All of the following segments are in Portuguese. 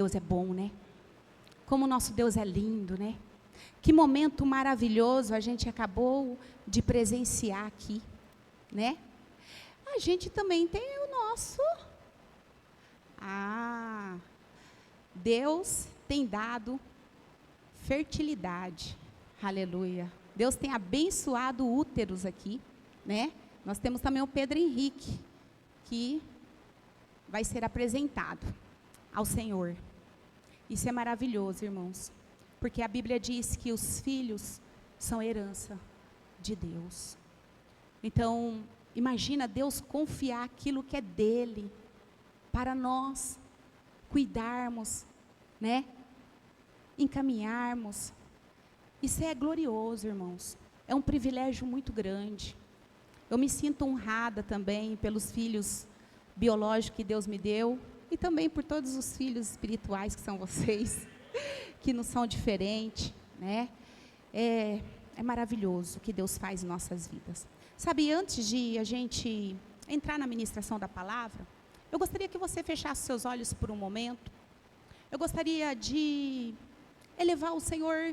Deus é bom, né? Como o nosso Deus é lindo, né? Que momento maravilhoso a gente acabou de presenciar aqui, né? A gente também tem o nosso. Deus tem dado fertilidade. Aleluia. Deus tem abençoado úteros aqui, né? Nós temos também o Pedro Henrique, que vai ser apresentado ao Senhor. Isso é maravilhoso, irmãos, porque a Bíblia diz que os filhos são herança de Deus. Então, imagina Deus confiar aquilo que é dele, para nós cuidarmos, né? Encaminharmos. Isso é glorioso, irmãos. É um privilégio muito grande. Eu me sinto honrada também pelos filhos biológicos que Deus me deu, e também por todos os filhos espirituais que são vocês, que não são diferentes, né? É maravilhoso o que Deus faz em nossas vidas. Sabe, antes de a gente entrar na ministração da palavra, eu gostaria que você fechasse seus olhos por um momento. Eu gostaria de elevar o Senhor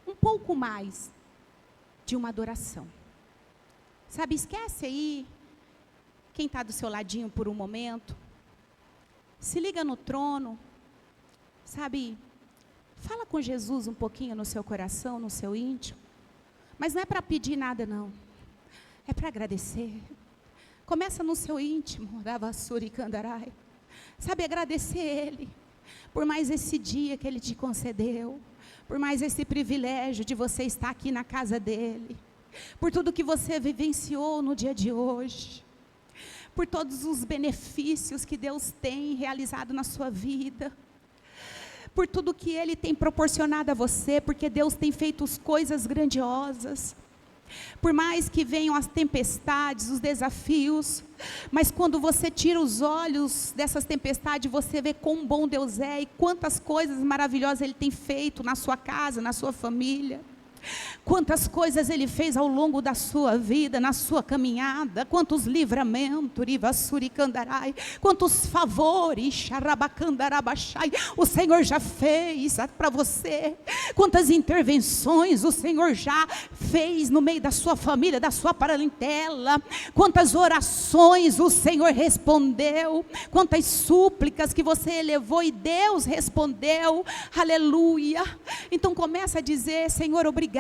um pouco mais de uma adoração. Sabe, esquece aí quem está do seu ladinho por um momento. Se liga no trono, sabe, fala com Jesus um pouquinho no seu coração, no seu íntimo, mas não é para pedir nada não, é para agradecer. Começa no seu íntimo, da vassoura e candarai, sabe, agradecer Ele, por mais esse dia que Ele te concedeu, por mais esse privilégio de você estar aqui na casa dEle, por tudo que você vivenciou no dia de hoje, por todos os benefícios que Deus tem realizado na sua vida, por tudo que Ele tem proporcionado a você, porque Deus tem feito coisas grandiosas. Por mais que venham as tempestades, os desafios, mas quando você tira os olhos dessas tempestades, você vê quão bom Deus é e quantas coisas maravilhosas Ele tem feito na sua casa, na sua família. Quantas coisas Ele fez ao longo da sua vida, na sua caminhada, quantos livramentos, quantos favores, o Senhor já fez para você, quantas intervenções o Senhor já fez no meio da sua família, da sua parentela, quantas orações o Senhor respondeu, quantas súplicas que você elevou e Deus respondeu, aleluia. Então começa a dizer: Senhor, obrigado,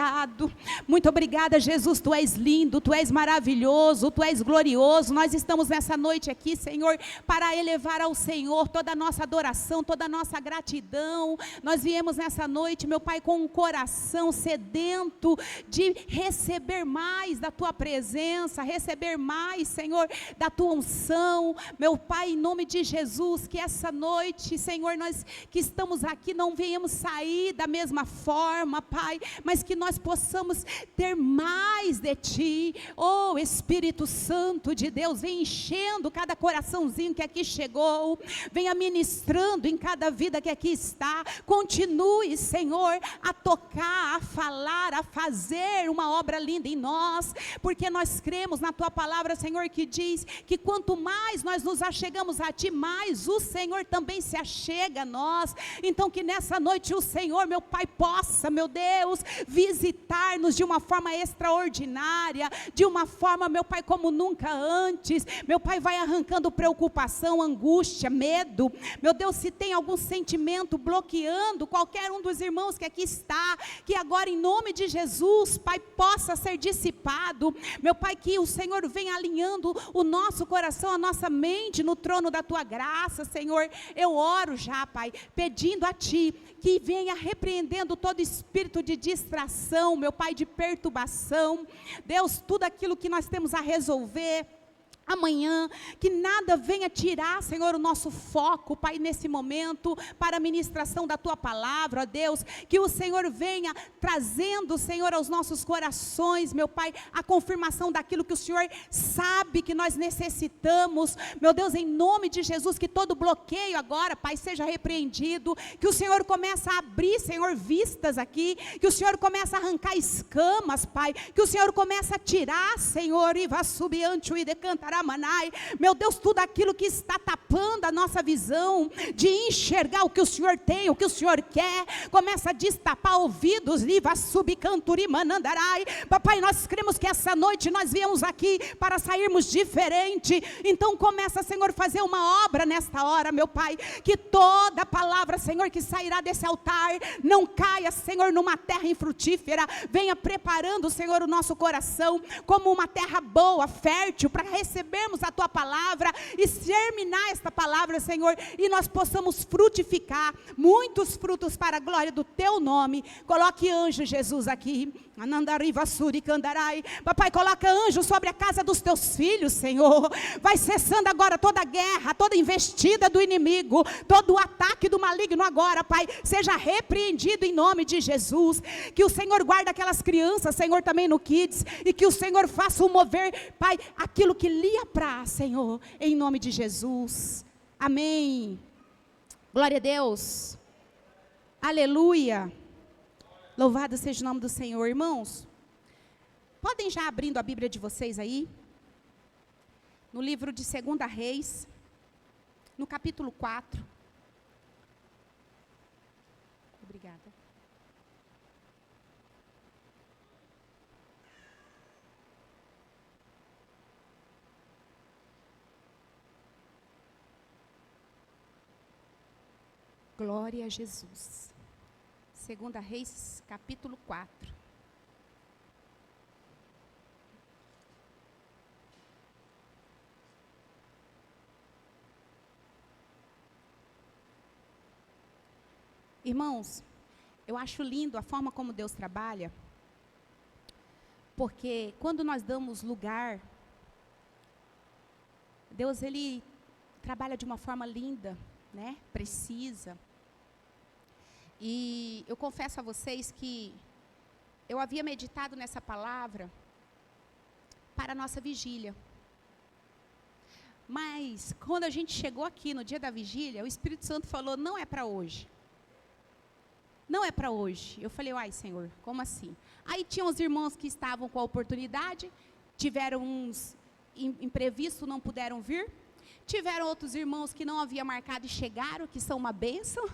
muito obrigada, Jesus, Tu és lindo, Tu és maravilhoso, Tu és glorioso. Nós estamos nessa noite aqui, Senhor, para elevar ao Senhor toda a nossa adoração, toda a nossa gratidão. Nós viemos nessa noite, meu Pai, com um coração sedento de receber mais da Tua presença, receber mais, Senhor, da Tua unção, meu Pai, em nome de Jesus, que essa noite, Senhor, nós que estamos aqui não venhamos sair da mesma forma, Pai, mas que nós possamos ter mais de Ti. Oh Espírito Santo de Deus, vem enchendo cada coraçãozinho que aqui chegou, venha ministrando em cada vida que aqui está. Continue, Senhor, a tocar, a falar, a fazer uma obra linda em nós, porque nós cremos na Tua palavra, Senhor, que diz que quanto mais nós nos achegamos a Ti, mais o Senhor também se achega a nós. Então que nessa noite o Senhor, meu Pai, possa, meu Deus, visitar-nos de uma forma extraordinária, de uma forma, meu Pai, como nunca antes. Meu Pai, vai arrancando preocupação, angústia, medo. Meu Deus, se tem algum sentimento bloqueando qualquer um dos irmãos que aqui está, que agora em nome de Jesus, Pai, possa ser dissipado. Meu Pai, que o Senhor venha alinhando o nosso coração, a nossa mente no trono da Tua graça, Senhor. Eu oro já, Pai, pedindo a Ti que venha repreendendo todo espírito de distração, meu Pai, de perturbação. Deus, tudo aquilo que nós temos a resolver amanhã, que nada venha tirar, Senhor, o nosso foco, Pai, nesse momento, para a ministração da Tua palavra, ó Deus, que o Senhor venha trazendo, Senhor, aos nossos corações, meu Pai, a confirmação daquilo que o Senhor sabe que nós necessitamos, meu Deus, em nome de Jesus, que todo bloqueio agora, Pai, seja repreendido, que o Senhor comece a abrir, Senhor, vistas aqui, que o Senhor comece a arrancar escamas, Pai, que o Senhor comece a tirar, Senhor, e vá subiante e decantar Meu Deus, tudo aquilo que está tapando a nossa visão de enxergar o que o Senhor tem, o que o Senhor quer, começa a destapar ouvidos, papai, nós cremos que essa noite nós viemos aqui para sairmos diferente, então começa, Senhor, fazer uma obra nesta hora, meu Pai, que toda palavra, Senhor, que sairá desse altar, não caia, Senhor, numa terra infrutífera, venha preparando, Senhor, o nosso coração, como uma terra boa, fértil, para recebermos a Tua palavra, e germinar esta palavra, Senhor, e nós possamos frutificar, muitos frutos para a glória do Teu nome. Coloque anjo, Jesus, aqui, papai, coloca anjo sobre a casa dos Teus filhos, Senhor, vai cessando agora toda a guerra, toda investida do inimigo, todo o ataque do maligno agora, Pai, seja repreendido em nome de Jesus, que o Senhor guarde aquelas crianças, Senhor, também no Kids, e que o Senhor faça o mover, Pai, aquilo que lhe apraz, Senhor, em nome de Jesus, amém, glória a Deus, aleluia, louvado seja o nome do Senhor. Irmãos, podem já abrindo a Bíblia de vocês aí, no livro de 2 Reis, no capítulo 4. Obrigada. Glória a Jesus. 2 Reis, capítulo 4. Irmãos, eu acho lindo a forma como Deus trabalha, porque quando nós damos lugar, Deus, Ele trabalha de uma forma linda, né? Precisa. E eu confesso a vocês que eu havia meditado nessa palavra para a nossa vigília. Mas, quando a gente chegou aqui no dia da vigília, o Espírito Santo falou, não é para hoje. Não é para hoje. Eu falei, ai Senhor, como assim? Aí tinham os irmãos que estavam com a oportunidade, tiveram uns imprevistos, não puderam vir. Tiveram outros irmãos que não havia marcado e chegaram, que são uma bênção,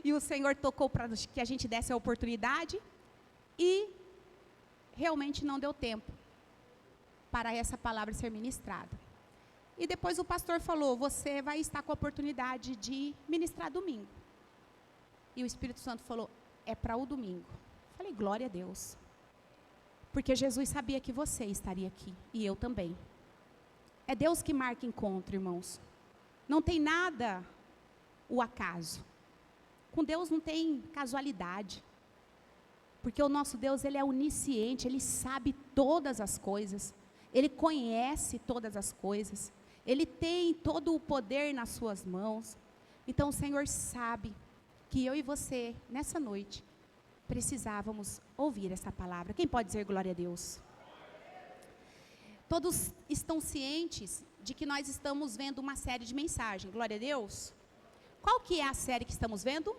e o Senhor tocou para que a gente desse a oportunidade, e realmente não deu tempo para essa palavra ser ministrada. E depois o pastor falou, você vai estar com a oportunidade de ministrar domingo. E o Espírito Santo falou, é para o domingo. Falei, glória a Deus, porque Jesus sabia que você estaria aqui, e eu também. É Deus que marca encontro, irmãos. Não tem nada o acaso. Com Deus não tem casualidade. Porque o nosso Deus, Ele é onisciente, Ele sabe todas as coisas. Ele conhece todas as coisas. Ele tem todo o poder nas suas mãos. Então o Senhor sabe que eu e você, nessa noite, precisávamos ouvir essa palavra. Quem pode dizer glória a Deus? Todos estão cientes de que nós estamos vendo uma série de mensagens, glória a Deus. Qual que é a série que estamos vendo?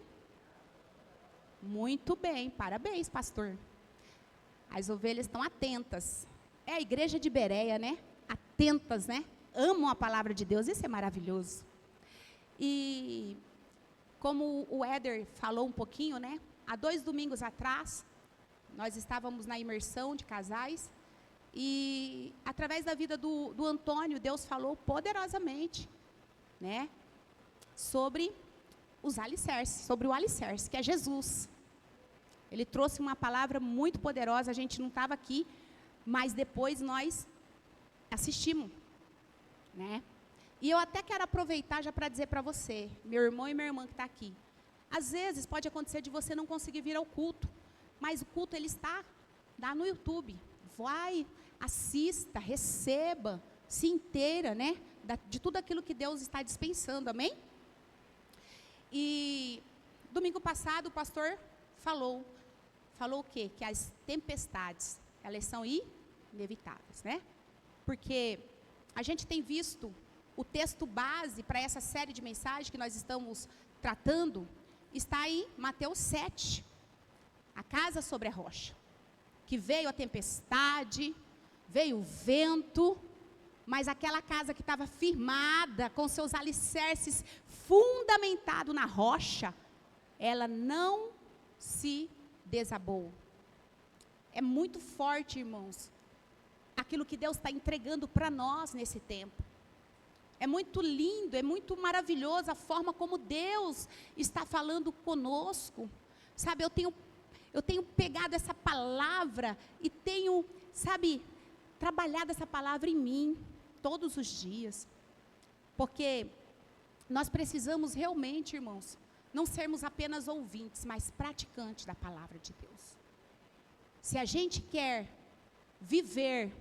Muito bem, parabéns, pastor. As ovelhas estão atentas. É a igreja de Bereia, né? Atentas, né? Amam a palavra de Deus, isso é maravilhoso. E como o Éder falou um pouquinho, né? Há 2 domingos atrás, nós estávamos na imersão de casais, e através da vida do Antônio, Deus falou poderosamente, né, sobre os alicerces, sobre o alicerce, que é Jesus. Ele trouxe uma palavra muito poderosa, a gente não estava aqui, mas depois nós assistimos, né? E eu até quero aproveitar já para dizer para você, meu irmão e minha irmã que está aqui, às vezes pode acontecer de você não conseguir vir ao culto, mas o culto ele está lá no YouTube. Vai, assista, receba, se inteira, né, de tudo aquilo que Deus está dispensando, amém? E domingo passado o pastor falou o quê? Que as tempestades, elas são inevitáveis, né? Porque a gente tem visto o texto base para essa série de mensagens que nós estamos tratando, está em Mateus 7, a casa sobre a rocha. Que veio a tempestade, veio o vento, Mas aquela casa que estava firmada, com seus alicerces fundamentado na rocha, ela não se desabou. É muito forte, irmãos, aquilo que Deus está entregando para nós nesse tempo. É muito lindo, é muito maravilhoso a forma como Deus está falando conosco. Sabe, eu tenho pegado essa palavra e tenho, sabe, trabalhado essa palavra em mim todos os dias. Porque nós precisamos realmente, irmãos, não sermos apenas ouvintes, mas praticantes da palavra de Deus. Se a gente quer viver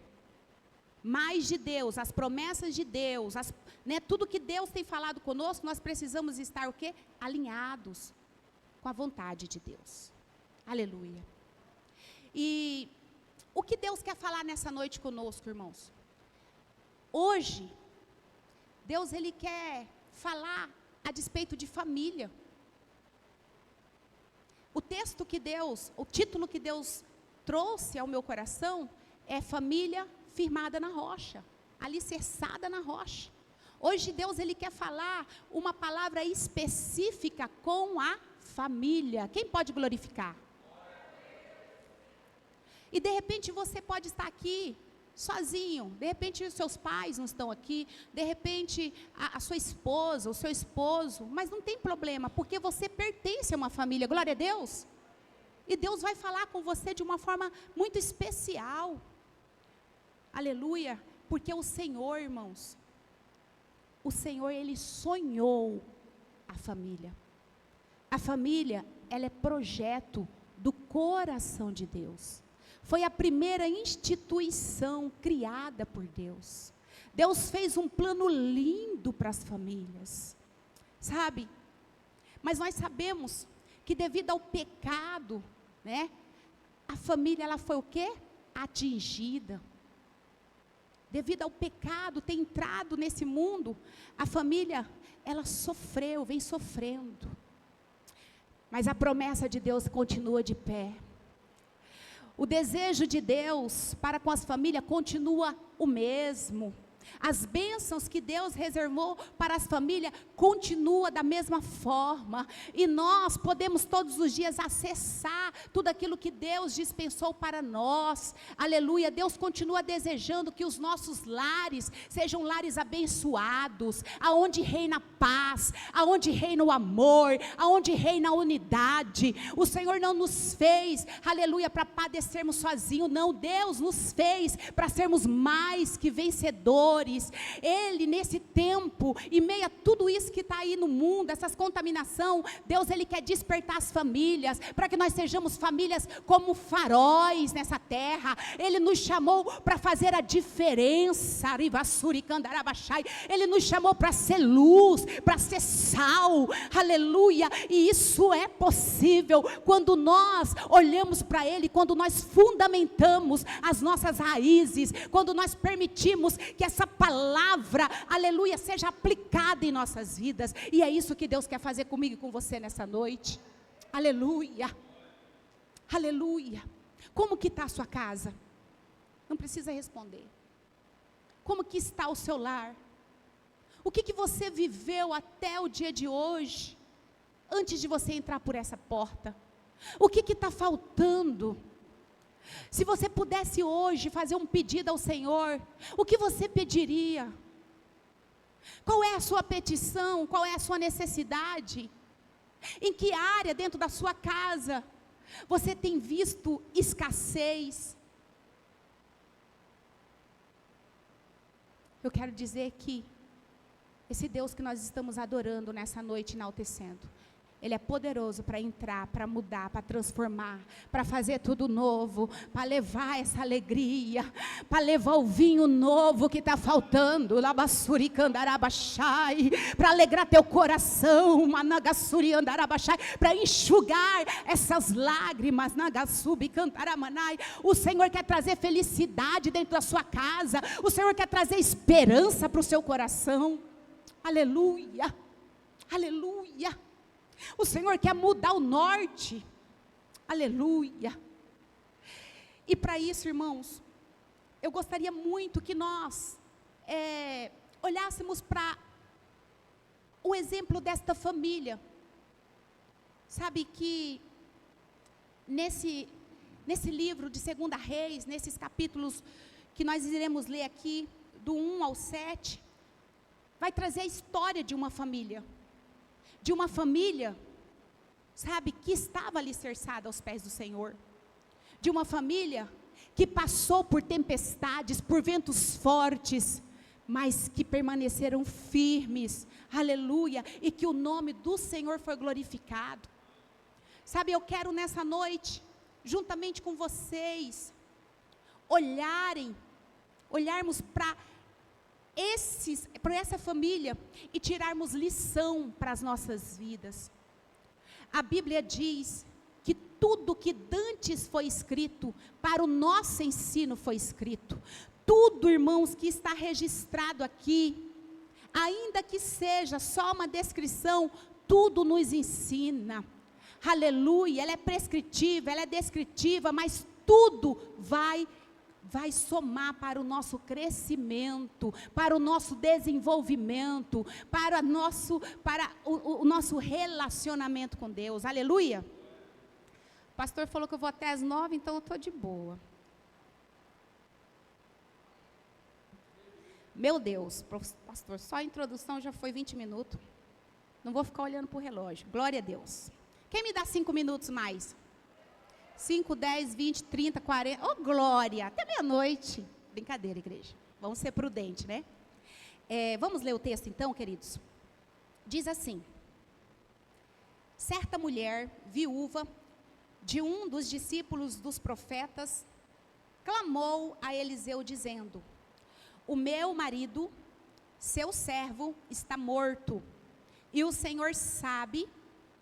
mais de Deus, as promessas de Deus, tudo que Deus tem falado conosco, nós precisamos estar o quê? Alinhados com a vontade de Deus. Aleluia. E o que Deus quer falar nessa noite conosco, irmãos? Hoje, Deus ele quer falar a despeito de família. O título que Deus trouxe ao meu coração é família firmada na rocha, alicerçada na rocha. Hoje Deus ele quer falar uma palavra específica com a família. Quem pode glorificar? E de repente você pode estar aqui sozinho, de repente os seus pais não estão aqui, de repente a sua esposa, o seu esposo, mas não tem problema, porque você pertence a uma família, glória a Deus. E Deus vai falar com você de uma forma muito especial. Aleluia, porque o Senhor, irmãos, o Senhor, Ele sonhou a família. A família, ela é projeto do coração de Deus. Foi a primeira instituição criada por Deus. Deus fez um plano lindo para as famílias, sabe? Mas nós sabemos que devido ao pecado, a família, ela foi o quê? Atingida. Devido ao pecado ter entrado nesse mundo, a família, ela sofreu, vem sofrendo. Mas a promessa de Deus continua de pé. O desejo de Deus para com as famílias continua o mesmo. As bênçãos que Deus reservou para as famílias continua da mesma forma. E nós podemos todos os dias acessar tudo aquilo que Deus dispensou para nós. Aleluia. Deus continua desejando que os nossos lares sejam lares abençoados, aonde reina a paz, aonde reina o amor, aonde reina a unidade. O Senhor não nos fez, aleluia, para padecermos sozinhos, não. Deus nos fez para sermos mais que vencedores. Ele nesse tempo, em meio a tudo isso que está aí no mundo, essas contaminação, Deus ele quer despertar as famílias, para que nós sejamos famílias como faróis nessa terra. Ele nos chamou para fazer a diferença, Ele nos chamou para ser luz, para ser sal, aleluia. E isso é possível quando nós olhamos para Ele, quando nós fundamentamos as nossas raízes, quando nós permitimos que essa palavra, aleluia, seja aplicada em nossas vidas. E é isso que Deus quer fazer comigo e com você nessa noite. Aleluia, aleluia. Como que está a sua casa? Não precisa responder. Como que está o seu lar? O que você viveu até o dia de hoje, antes de você entrar por essa porta? O que está faltando? Se você pudesse hoje fazer um pedido ao Senhor, o que você pediria? Qual é a sua petição? Qual é a sua necessidade? Em que área dentro da sua casa você tem visto escassez? Eu quero dizer que esse Deus que nós estamos adorando nessa noite, enaltecendo, Ele é poderoso para entrar, para mudar, para transformar, para fazer tudo novo, para levar essa alegria, para levar o vinho novo que está faltando, para alegrar teu coração, para enxugar essas lágrimas. O Senhor quer trazer felicidade dentro da sua casa, o Senhor quer trazer esperança para o seu coração. Aleluia, aleluia. O Senhor quer mudar o norte, aleluia. E para isso, irmãos, eu gostaria muito que nós olhássemos para o exemplo desta família, sabe que nesse livro de 2 Reis, nesses capítulos que nós iremos ler aqui, do 1 ao 7, vai trazer a história de uma família, sabe, que estava alicerçada aos pés do Senhor, de uma família que passou por tempestades, por ventos fortes, mas que permaneceram firmes, aleluia, e que o nome do Senhor foi glorificado. Sabe, eu quero nessa noite, juntamente com vocês, olharmos para essa família e tirarmos lição para as nossas vidas. A Bíblia diz que tudo que dantes foi escrito, para o nosso ensino foi escrito. Tudo, irmãos, que está registrado aqui, ainda que seja só uma descrição, tudo nos ensina. Aleluia, ela é prescritiva, ela é descritiva, mas tudo vai somar para o nosso crescimento, para o nosso desenvolvimento, para o nosso relacionamento com Deus. Aleluia. O pastor falou que eu vou até às 9, então eu estou de boa. Meu Deus, pastor, só a introdução já foi 20 minutos. Não vou ficar olhando para o relógio. Glória a Deus. Quem me dá 5 minutos mais? 5, 10, 20, 30, 40. Oh, glória! Até meia-noite. Brincadeira, igreja. Vamos ser prudentes, né? Vamos ler o texto então, queridos? Diz assim: certa mulher, viúva, de um dos discípulos dos profetas, clamou a Eliseu dizendo: o meu marido, seu servo, está morto, e o Senhor sabe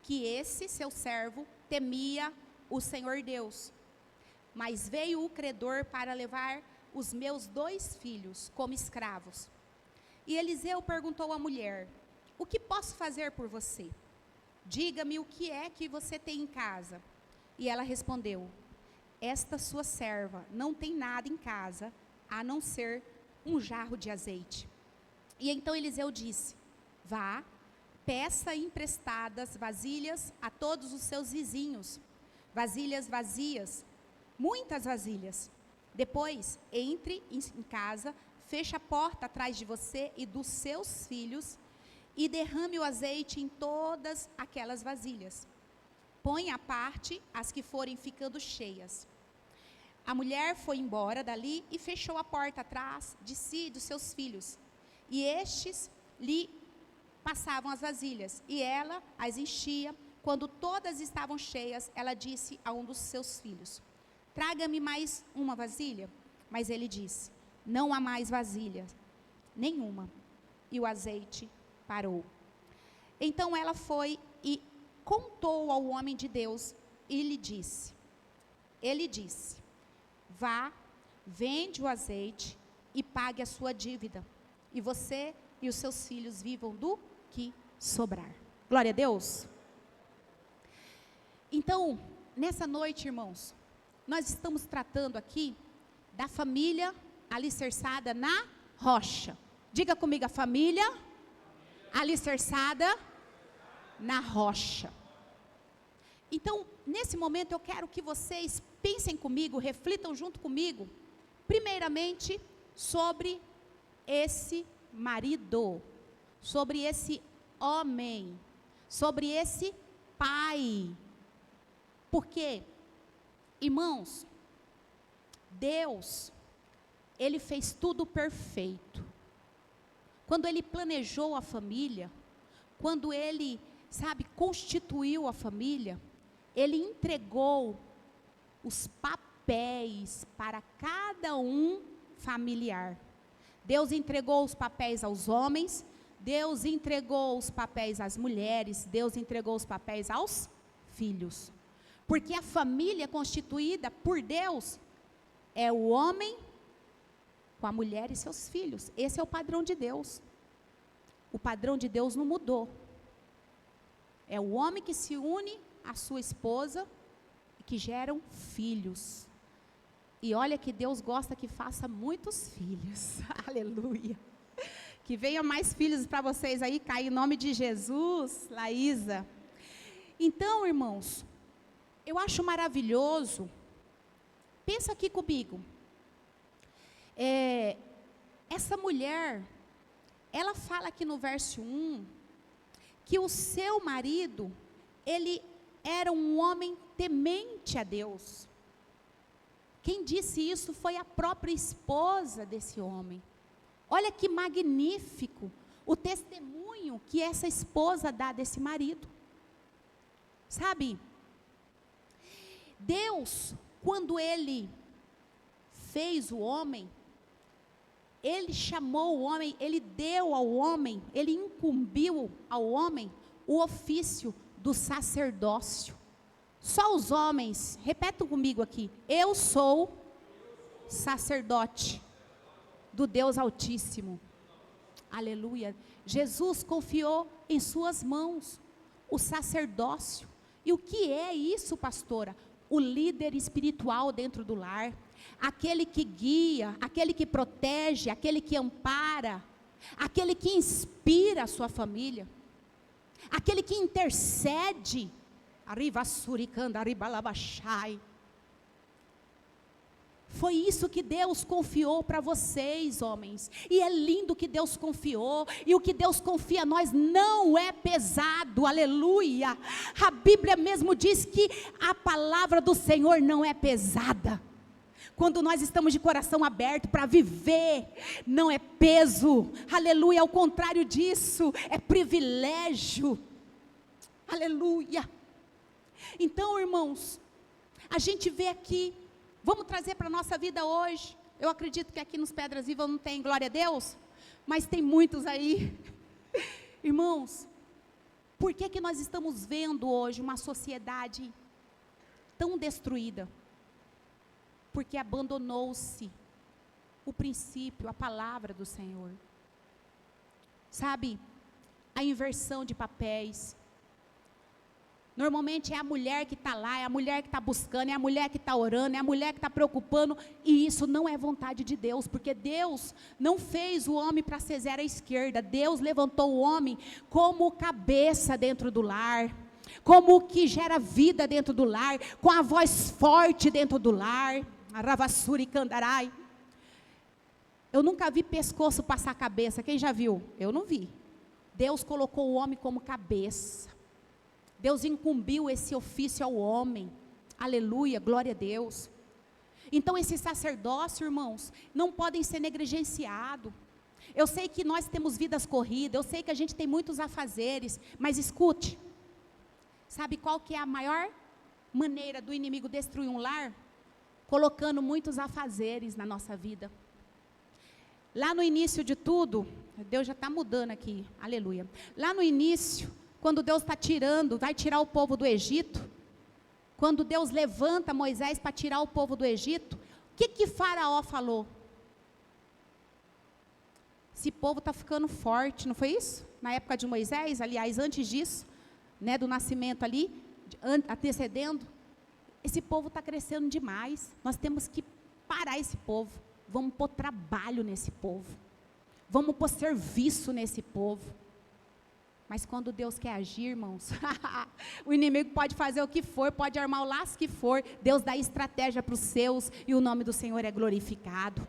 que esse seu servo temia o Senhor Deus. Mas veio o credor para levar os meus 2 filhos como escravos. E Eliseu perguntou à mulher: o que posso fazer por você? Diga-me o que é que você tem em casa. E ela respondeu: esta sua serva não tem nada em casa, a não ser um jarro de azeite. E então Eliseu disse: vá, peça emprestadas vasilhas a todos os seus vizinhos, vasilhas vazias, muitas vasilhas. Depois, entre em casa, feche a porta atrás de você e dos seus filhos, e derrame o azeite em todas aquelas vasilhas. Ponha à parte as que forem ficando cheias. A mulher foi embora dali e fechou a porta atrás de si e dos seus filhos. E estes lhe passavam as vasilhas, e ela as enchia. Quando todas estavam cheias, ela disse a um dos seus filhos: traga-me mais uma vasilha. Mas ele disse: não há mais vasilha nenhuma. E o azeite parou. Então ela foi e contou ao homem de Deus, e ele disse: vá, vende o azeite e pague a sua dívida, e você e os seus filhos vivam do que sobrar. Glória a Deus. Então, nessa noite, irmãos, nós estamos tratando aqui da família alicerçada na rocha. Diga comigo: a família alicerçada na rocha. Então, nesse momento eu quero que vocês pensem comigo, reflitam junto comigo, primeiramente sobre esse marido, sobre esse homem, sobre esse pai. Porque, irmãos, Deus, Ele fez tudo perfeito. Quando Ele planejou a família, quando Ele, constituiu a família, Ele entregou os papéis para cada um familiar. Deus entregou os papéis aos homens, Deus entregou os papéis às mulheres, Deus entregou os papéis aos filhos. Porque a família constituída por Deus é o homem com a mulher e seus filhos. Esse é o padrão de Deus. O padrão de Deus não mudou. É o homem que se une à sua esposa e que geram filhos. E olha que Deus gosta que faça muitos filhos. Aleluia. Que venham mais filhos para vocês aí, Caio, em nome de Jesus, Laísa. Então, irmãos, eu acho maravilhoso, pensa aqui comigo, essa mulher, ela fala aqui no verso 1, que o seu marido, ele era um homem temente a Deus. Quem disse isso foi a própria esposa desse homem. Olha que magnífico o testemunho que essa esposa dá desse marido. Sabe, Deus, quando Ele fez o homem, Ele chamou o homem, Ele deu ao homem, Ele incumbiu ao homem o ofício do sacerdócio. Só os homens, repetam comigo aqui, eu sou sacerdote do Deus Altíssimo. Aleluia. Jesus confiou em suas mãos o sacerdócio. E o que é isso, pastora? O líder espiritual dentro do lar, aquele que guia, aquele que protege, aquele que ampara, aquele que inspira a sua família, aquele que intercede. Foi isso que Deus confiou para vocês, homens. E é lindo que Deus confiou. E o que Deus confia a nós não é pesado. Aleluia. A Bíblia mesmo diz que a palavra do Senhor não é pesada. Quando nós estamos de coração aberto para viver, não é peso. Aleluia. Ao contrário disso, é privilégio. Aleluia. Então, irmãos, a gente vê aqui, vamos trazer para a nossa vida hoje. Eu acredito que aqui nos Pedras Vivas não tem, glória a Deus, mas tem muitos aí. Irmãos, por que nós estamos vendo hoje uma sociedade tão destruída? Porque abandonou-se o princípio, a palavra do Senhor. Sabe, a inversão de papéis. Normalmente é a mulher que está lá, é a mulher que está buscando, é a mulher que está orando, é a mulher que está preocupando, e isso não é vontade de Deus, porque Deus não fez o homem para ser zero à esquerda. Deus levantou o homem como cabeça dentro do lar, como o que gera vida dentro do lar, com a voz forte dentro do lar. Aravassuri Candarai. Eu nunca vi pescoço passar a cabeça, quem já viu? Eu não vi. Deus colocou o homem como cabeça. Deus incumbiu esse ofício ao homem. Aleluia, glória a Deus. Então esse sacerdócio, irmãos, não podem ser negligenciados. Eu sei que nós temos vidas corridas, eu sei que a gente tem muitos afazeres, mas escute. Sabe qual que é a maior maneira do inimigo destruir um lar? Colocando muitos afazeres na nossa vida. Lá no início de tudo, Deus já está mudando aqui, aleluia. Lá no início, quando Deus está tirando, vai tirar o povo do Egito, quando Deus levanta Moisés para tirar o povo do Egito, o que Faraó falou? Esse povo está ficando forte, não foi isso? Na época de Moisés, aliás, antes disso, né, do nascimento ali, antecedendo, esse povo está crescendo demais, nós temos que parar esse povo, vamos pôr trabalho nesse povo, vamos pôr serviço nesse povo. Mas quando Deus quer agir, irmãos, o inimigo pode fazer o que for, pode armar o laço que for, Deus dá estratégia para os seus, e o nome do Senhor é glorificado.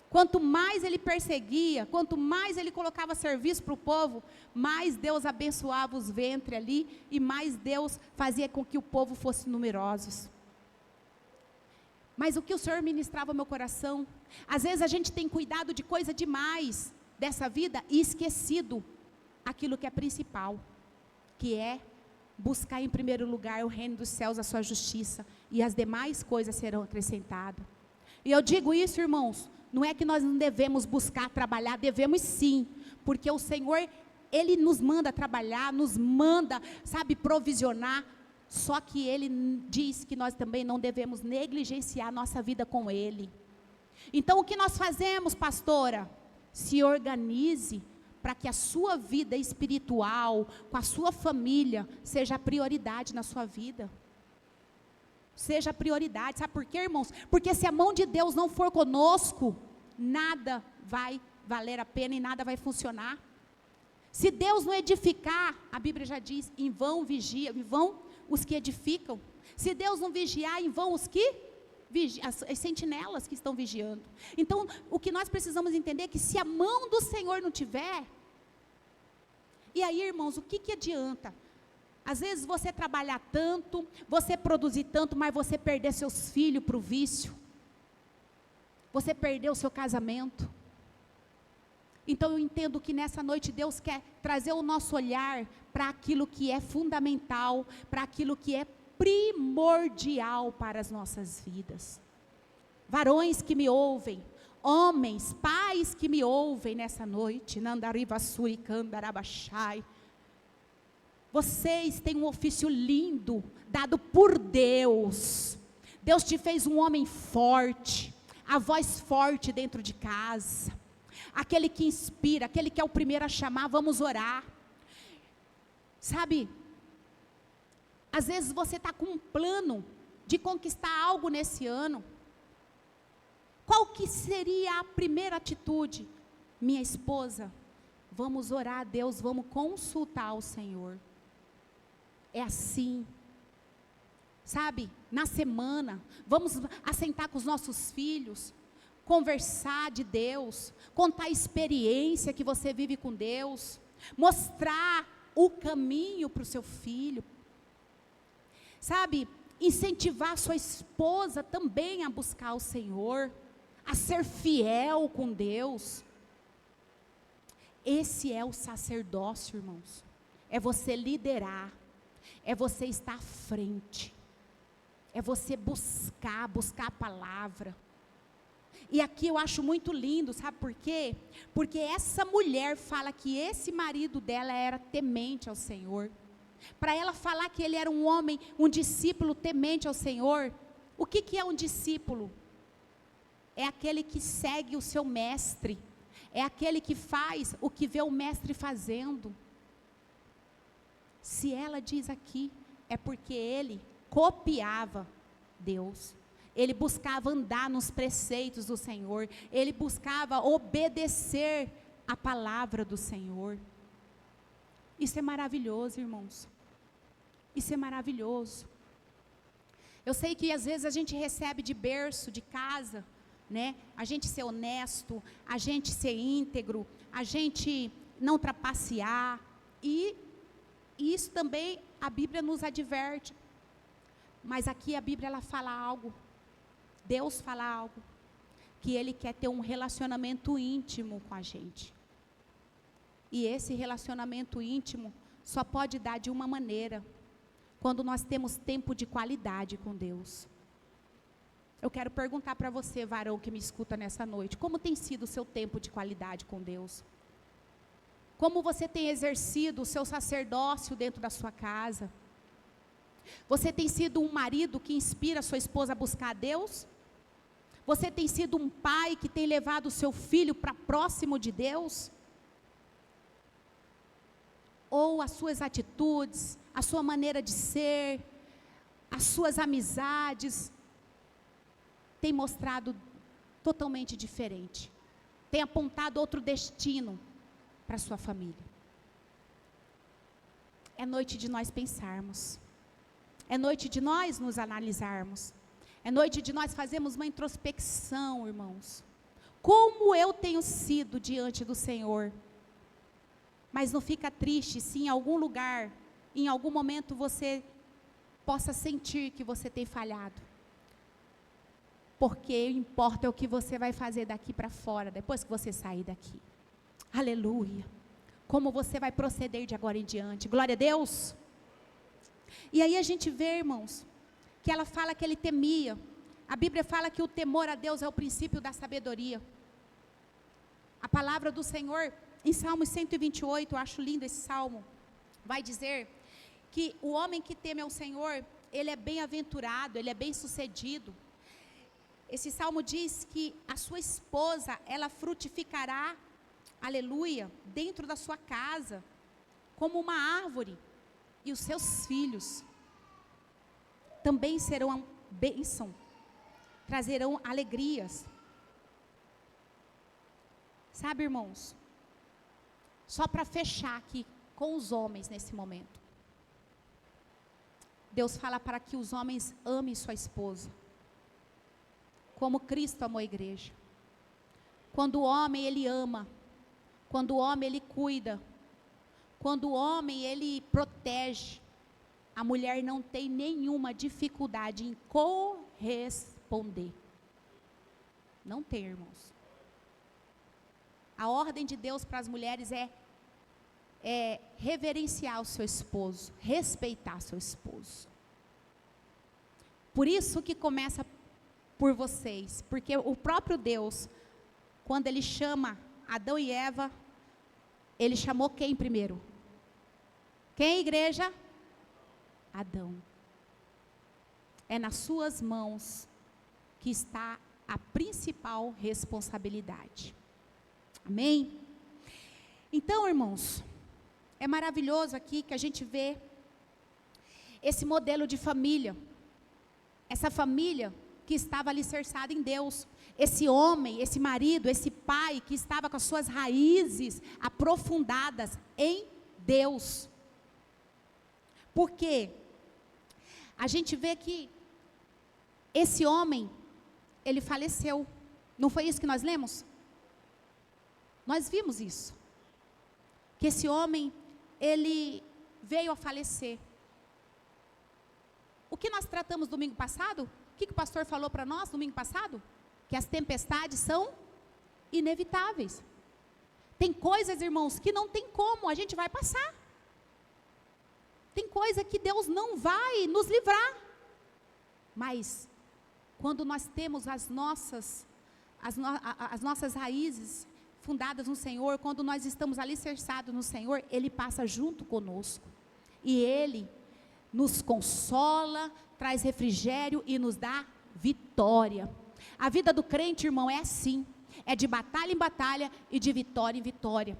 Quanto mais ele perseguia, quanto mais ele colocava serviço para o povo, mais Deus abençoava os ventres ali, e mais Deus fazia com que o povo fosse numerosos. Mas o que o Senhor ministrava ao meu coração, às vezes a gente tem cuidado de coisa demais dessa vida, e esquecido aquilo que é principal, que é buscar em primeiro lugar o reino dos céus, a sua justiça, e as demais coisas serão acrescentadas. E eu digo isso, irmãos, não é que nós não devemos buscar trabalhar, devemos sim, porque o Senhor, Ele nos manda trabalhar, nos manda, sabe, provisionar, só que Ele diz que nós também não devemos negligenciar a nossa vida com Ele. Então o que nós fazemos, pastora? Se organize, para que a sua vida espiritual, com a sua família, seja a prioridade na sua vida. Seja a prioridade, sabe por quê, irmãos? Porque se a mão de Deus não for conosco, nada vai valer a pena e nada vai funcionar. Se Deus não edificar, a Bíblia já diz, em vão vigia, em vão os que edificam. Se Deus não vigiar, em vão os que vigiam, as sentinelas que estão vigiando. Então, o que nós precisamos entender é que se a mão do Senhor não tiver, e aí, irmãos, o que adianta? Às vezes você trabalhar tanto, você produzir tanto, mas você perder seus filhos para o vício. Você perdeu o seu casamento. Então eu entendo que nessa noite Deus quer trazer o nosso olhar para aquilo que é fundamental, para aquilo que é primordial para as nossas vidas. Varões que me ouvem, homens, pais que me ouvem nessa noite, Nandarivassuri Kandarabashai. Vocês têm um ofício lindo, dado por Deus. Deus te fez um homem forte, a voz forte dentro de casa, aquele que inspira, aquele que é o primeiro a chamar, vamos orar. Sabe, às vezes você está com um plano de conquistar algo nesse ano. Qual que seria a primeira atitude? Minha esposa, vamos orar a Deus, vamos consultar o Senhor. É assim, sabe, na semana, vamos assentar com os nossos filhos, conversar de Deus, contar a experiência que você vive com Deus, mostrar o caminho para o seu filho, sabe, incentivar sua esposa também a buscar o Senhor, a ser fiel com Deus. Esse é o sacerdócio, irmãos, é você liderar, é você estar à frente, é você buscar a palavra. E aqui eu acho muito lindo, sabe por quê? Porque essa mulher fala que esse marido dela era temente ao Senhor. Para ela falar que ele era um homem, um discípulo temente ao Senhor, o que é um discípulo? É aquele que segue o seu mestre, é aquele que faz o que vê o mestre fazendo. Se ela diz aqui, é porque ele copiava Deus, ele buscava andar nos preceitos do Senhor, ele buscava obedecer a palavra do Senhor. Isso é maravilhoso, irmãos, isso é maravilhoso. Eu sei que às vezes a gente recebe de berço, de casa, né? A gente ser honesto, a gente ser íntegro, a gente não trapacear, e isso também a Bíblia nos adverte. Mas aqui a Bíblia ela fala algo, Deus fala algo, que Ele quer ter um relacionamento íntimo com a gente. E esse relacionamento íntimo só pode dar de uma maneira, quando nós temos tempo de qualidade com Deus. Eu quero perguntar para você, varão que me escuta nessa noite, como tem sido o seu tempo de qualidade com Deus? Como você tem exercido o seu sacerdócio dentro da sua casa? Você tem sido um marido que inspira a sua esposa a buscar a Deus? Você tem sido um pai que tem levado o seu filho para próximo de Deus? Ou as suas atitudes, a sua maneira de ser, as suas amizades, tem mostrado totalmente diferente, tem apontado outro destino para a sua família? É noite de nós pensarmos, é noite de nós nos analisarmos, é noite de nós fazermos uma introspecção, irmãos. Como eu tenho sido diante do Senhor? Mas não fica triste se em algum lugar, em algum momento você possa sentir que você tem falhado. Porque importa é o que você vai fazer daqui para fora, depois que você sair daqui. Aleluia. Como você vai proceder de agora em diante. Glória a Deus. E aí a gente vê, irmãos, que ela fala que ele temia. A Bíblia fala que o temor a Deus é o princípio da sabedoria. A palavra do Senhor, em Salmos 128, eu acho lindo esse salmo, vai dizer que o homem que teme ao Senhor, ele é bem-aventurado, ele é bem-sucedido. Esse salmo diz que a sua esposa, ela frutificará, aleluia, dentro da sua casa, como uma árvore, e os seus filhos também serão bênção, trazerão alegrias. Sabe, irmãos, só para fechar aqui com os homens nesse momento. Deus fala para que os homens amem sua esposa, como Cristo amou a igreja. Quando o homem, ele ama, quando o homem, ele cuida, quando o homem, ele protege, a mulher não tem nenhuma dificuldade em corresponder. Não tem, irmãos. A ordem de Deus para as mulheres é reverenciar o seu esposo, respeitar seu esposo. Por isso que começa por vocês, porque o próprio Deus, quando ele chama Adão e Eva, ele chamou quem primeiro? Quem, igreja? Adão. É nas suas mãos que está a principal responsabilidade. Amém? Então, irmãos, é maravilhoso aqui que a gente vê esse modelo de família, essa família que estava alicerçada em Deus, esse homem, esse marido, esse pai que estava com as suas raízes aprofundadas em Deus. Porque a gente vê que esse homem, ele faleceu. Não foi isso que nós lemos? Nós vimos isso. Que esse homem, ele veio a falecer. O que nós tratamos domingo passado? O que o pastor falou para nós domingo passado? Que as tempestades são inevitáveis. Tem coisas, irmãos, que não tem como, a gente vai passar. Tem coisa que Deus não vai nos livrar. Mas, quando nós temos as nossas raízes fundadas no Senhor, quando nós estamos alicerçados no Senhor, Ele passa junto conosco. E Ele nos consola, traz refrigério e nos dá vitória. A vida do crente, irmão, é assim. É de batalha em batalha e de vitória em vitória.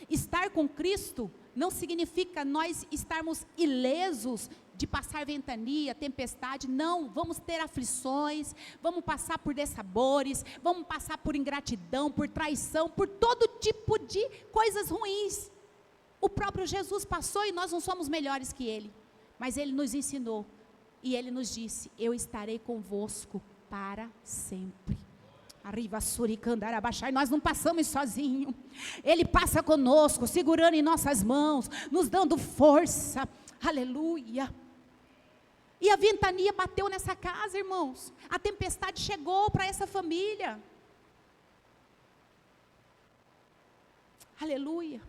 Estar com Cristo não significa nós estarmos ilesos de passar ventania, tempestade. Não, vamos ter aflições, vamos passar por dessabores, vamos passar por ingratidão, por traição, por todo tipo de coisas ruins. O próprio Jesus passou e nós não somos melhores que Ele, mas Ele nos ensinou e Ele nos disse: eu estarei convosco para sempre. Arriba suricandara baixar, nós não passamos sozinhos. Ele passa conosco, segurando em nossas mãos, nos dando força. Aleluia. E a ventania bateu nessa casa, irmãos. A tempestade chegou para essa família. Aleluia.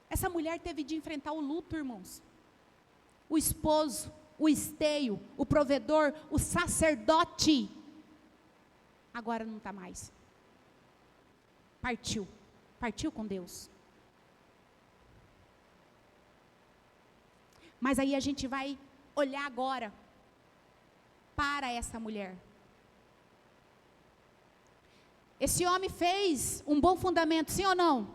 Essa mulher teve de enfrentar o luto, irmãos. O esposo, o esteio, o provedor, o sacerdote, agora não está mais. Partiu com Deus. Mas aí a gente vai olhar agora para essa mulher. Esse homem fez um bom fundamento, sim ou não?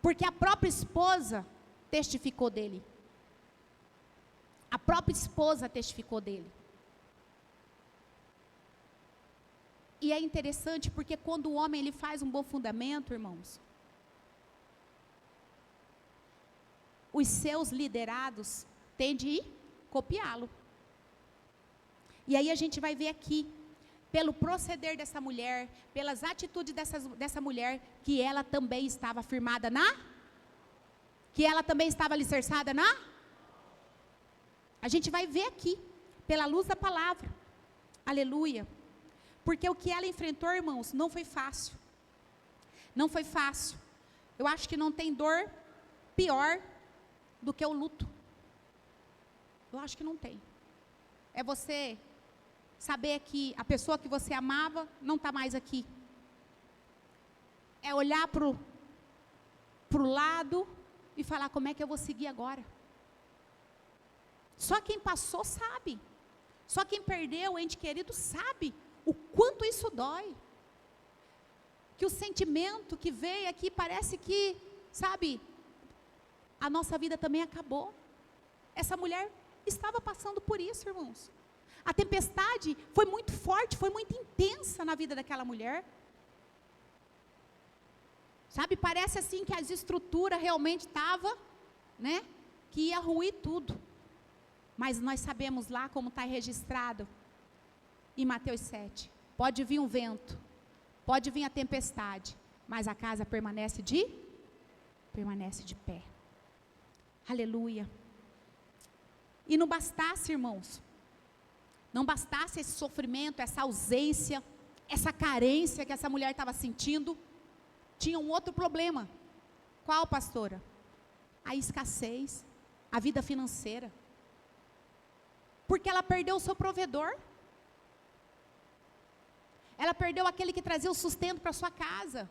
Porque a própria esposa testificou dele. A própria esposa testificou dele. E é interessante porque quando o homem ele faz um bom fundamento, irmãos, os seus liderados tendem a copiá-lo. E aí a gente vai ver aqui, pelo proceder dessa mulher, pelas atitudes dessa mulher, que ela também estava firmada que ela também estava alicerçada a gente vai ver aqui, pela luz da palavra. Aleluia. Porque o que ela enfrentou, irmãos, não foi fácil. Não foi fácil. Eu acho que não tem dor pior do que o luto. Eu acho que não tem. É você saber que a pessoa que você amava não está mais aqui. É olhar para o lado e falar: como é que eu vou seguir agora? Só quem passou sabe. Só quem perdeu o ente querido sabe o quanto isso dói. Que o sentimento que veio aqui parece que, sabe, a nossa vida também acabou. Essa mulher estava passando por isso, irmãos. A tempestade foi muito forte, foi muito intensa na vida daquela mulher. Sabe, parece assim que as estruturas realmente estavam, né? Que ia ruir tudo. Mas nós sabemos lá como está registrado em Mateus 7. Pode vir um vento, pode vir a tempestade, mas a casa permanece de pé. Aleluia. E não bastasse, irmãos, não bastasse esse sofrimento, essa ausência, essa carência que essa mulher estava sentindo, tinha um outro problema. Qual, pastora? A escassez, a vida financeira. Porque ela perdeu o seu provedor. Ela perdeu aquele que trazia o sustento para a sua casa.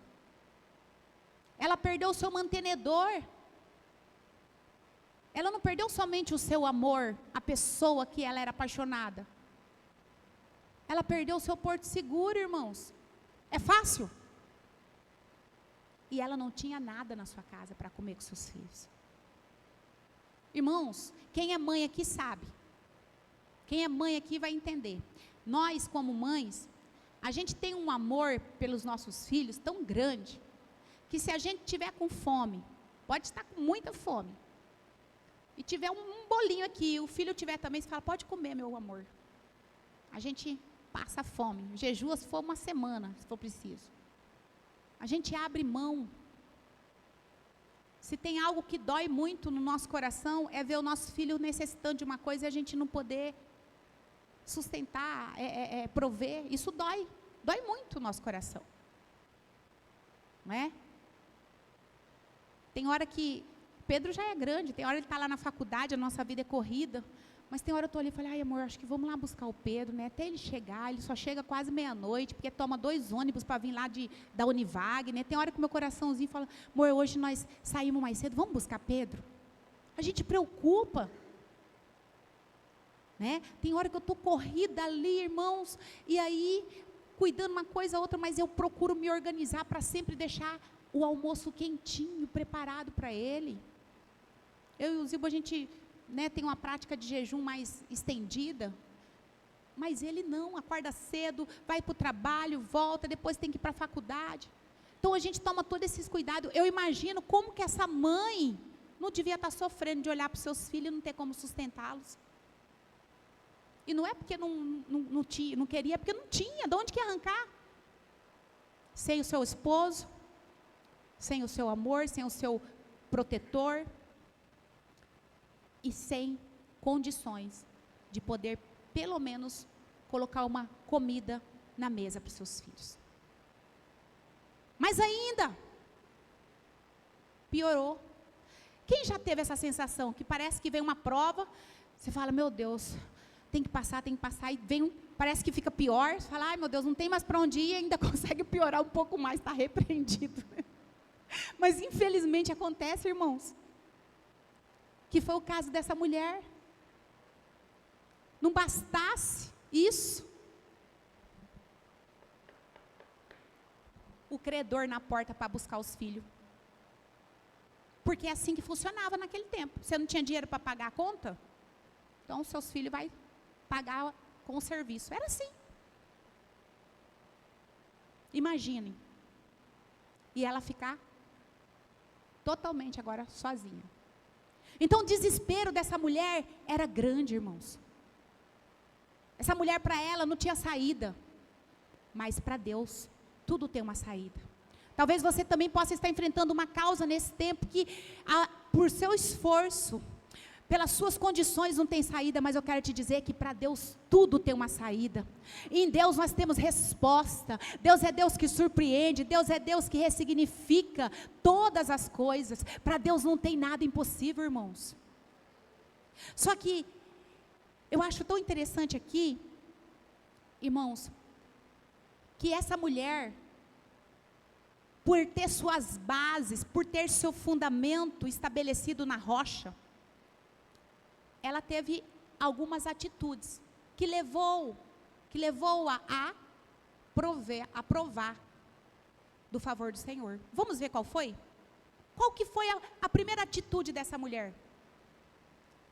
Ela perdeu o seu mantenedor. Ela não perdeu somente o seu amor, a pessoa que ela era apaixonada. Ela perdeu o seu porto seguro, irmãos. É fácil. E ela não tinha nada na sua casa para comer com seus filhos. Irmãos, quem é mãe aqui sabe. Quem é mãe aqui vai entender. Nós, como mães, a gente tem um amor pelos nossos filhos tão grande, que se a gente tiver com fome, pode estar com muita fome, e tiver um bolinho aqui, o filho tiver também, você fala, pode comer, meu amor. A gente passa fome, jejua se for uma semana, se for preciso. A gente abre mão. Se tem algo que dói muito no nosso coração, é ver o nosso filho necessitando de uma coisa e a gente não poder sustentar, prover. Isso dói muito o nosso coração. Não é? Tem hora que, Pedro já é grande, tem hora ele está lá na faculdade, a nossa vida é corrida, mas tem hora eu estou ali e falo, ai amor, acho que vamos lá buscar o Pedro, né? Até ele chegar, ele só chega quase meia-noite, porque toma 2 ônibus para vir lá da Univag, né? Tem hora que o meu coraçãozinho fala, amor, hoje nós saímos mais cedo, vamos buscar Pedro? A gente preocupa, né? Tem hora que eu estou corrida ali, irmãos, e aí, cuidando uma coisa ou outra, mas eu procuro me organizar para sempre deixar o almoço quentinho, preparado para ele. Eu e o Zibo, a gente, né, tem uma prática de jejum mais estendida, mas ele não, acorda cedo, vai para o trabalho, volta, depois tem que ir para a faculdade. Então a gente toma todos esses cuidados. Eu imagino como que essa mãe não devia estar sofrendo de olhar para os seus filhos e não ter como sustentá-los. E não é porque não queria, é porque não tinha, de onde que ia arrancar? Sem o seu esposo, sem o seu amor, sem o seu protetor, e sem condições de poder, pelo menos, colocar uma comida na mesa para os seus filhos. Mas ainda, piorou. Quem já teve essa sensação, que parece que vem uma prova, você fala, meu Deus, tem que passar, e vem parece que fica pior, você fala, ai meu Deus, não tem mais para onde ir, e ainda consegue piorar um pouco mais, está repreendido. Mas infelizmente acontece, irmãos, que foi o caso dessa mulher. Não bastasse isso, o credor na porta para buscar os filhos, porque é assim que funcionava naquele tempo. Você não tinha dinheiro para pagar a conta? Então seus filhos vai pagar com o serviço. Era assim. Imaginem. E ela ficar totalmente agora sozinha. Então o desespero dessa mulher era grande, irmãos. Essa mulher, para ela não tinha saída, mas para Deus tudo tem uma saída. Talvez você também possa estar enfrentando uma causa nesse tempo que por seu esforço, pelas suas condições não tem saída, mas eu quero te dizer que para Deus tudo tem uma saída. E em Deus nós temos resposta. Deus é Deus que surpreende, Deus é Deus que ressignifica todas as coisas. Para Deus não tem nada impossível, irmãos. Só que eu acho tão interessante aqui, irmãos, que essa mulher, por ter suas bases, por ter seu fundamento estabelecido na rocha, ela teve algumas atitudes que levou a provar do favor do Senhor. Vamos ver qual foi? Qual que foi a primeira atitude dessa mulher?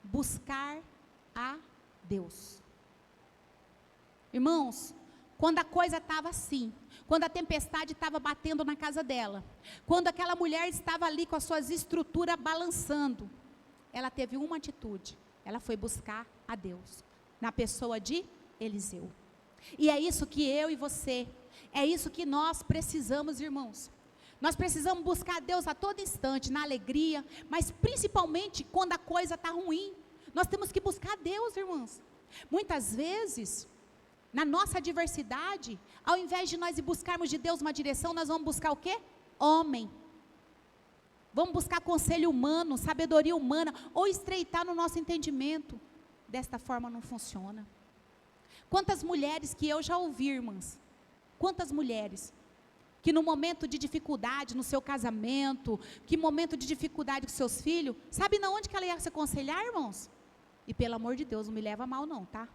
Buscar a Deus. Irmãos, quando a coisa estava assim, quando a tempestade estava batendo na casa dela, quando aquela mulher estava ali com as suas estruturas balançando, ela teve uma atitude, ela foi buscar a Deus, na pessoa de Eliseu. E é isso que eu e você, é isso que nós precisamos, irmãos. Nós precisamos buscar a Deus a todo instante, na alegria, mas principalmente quando a coisa está ruim. Nós temos que buscar a Deus, irmãos. Muitas vezes, na nossa adversidade, ao invés de nós ir buscarmos de Deus uma direção, nós vamos buscar o quê? Homem. Vamos buscar conselho humano, sabedoria humana, ou estreitar no nosso entendimento. Desta forma não funciona. Quantas mulheres que eu já ouvi, irmãs, quantas mulheres que no momento de dificuldade no seu casamento, que momento de dificuldade com seus filhos, sabe na onde que ela ia se aconselhar, irmãos? E pelo amor de Deus, não me leva a mal não, tá?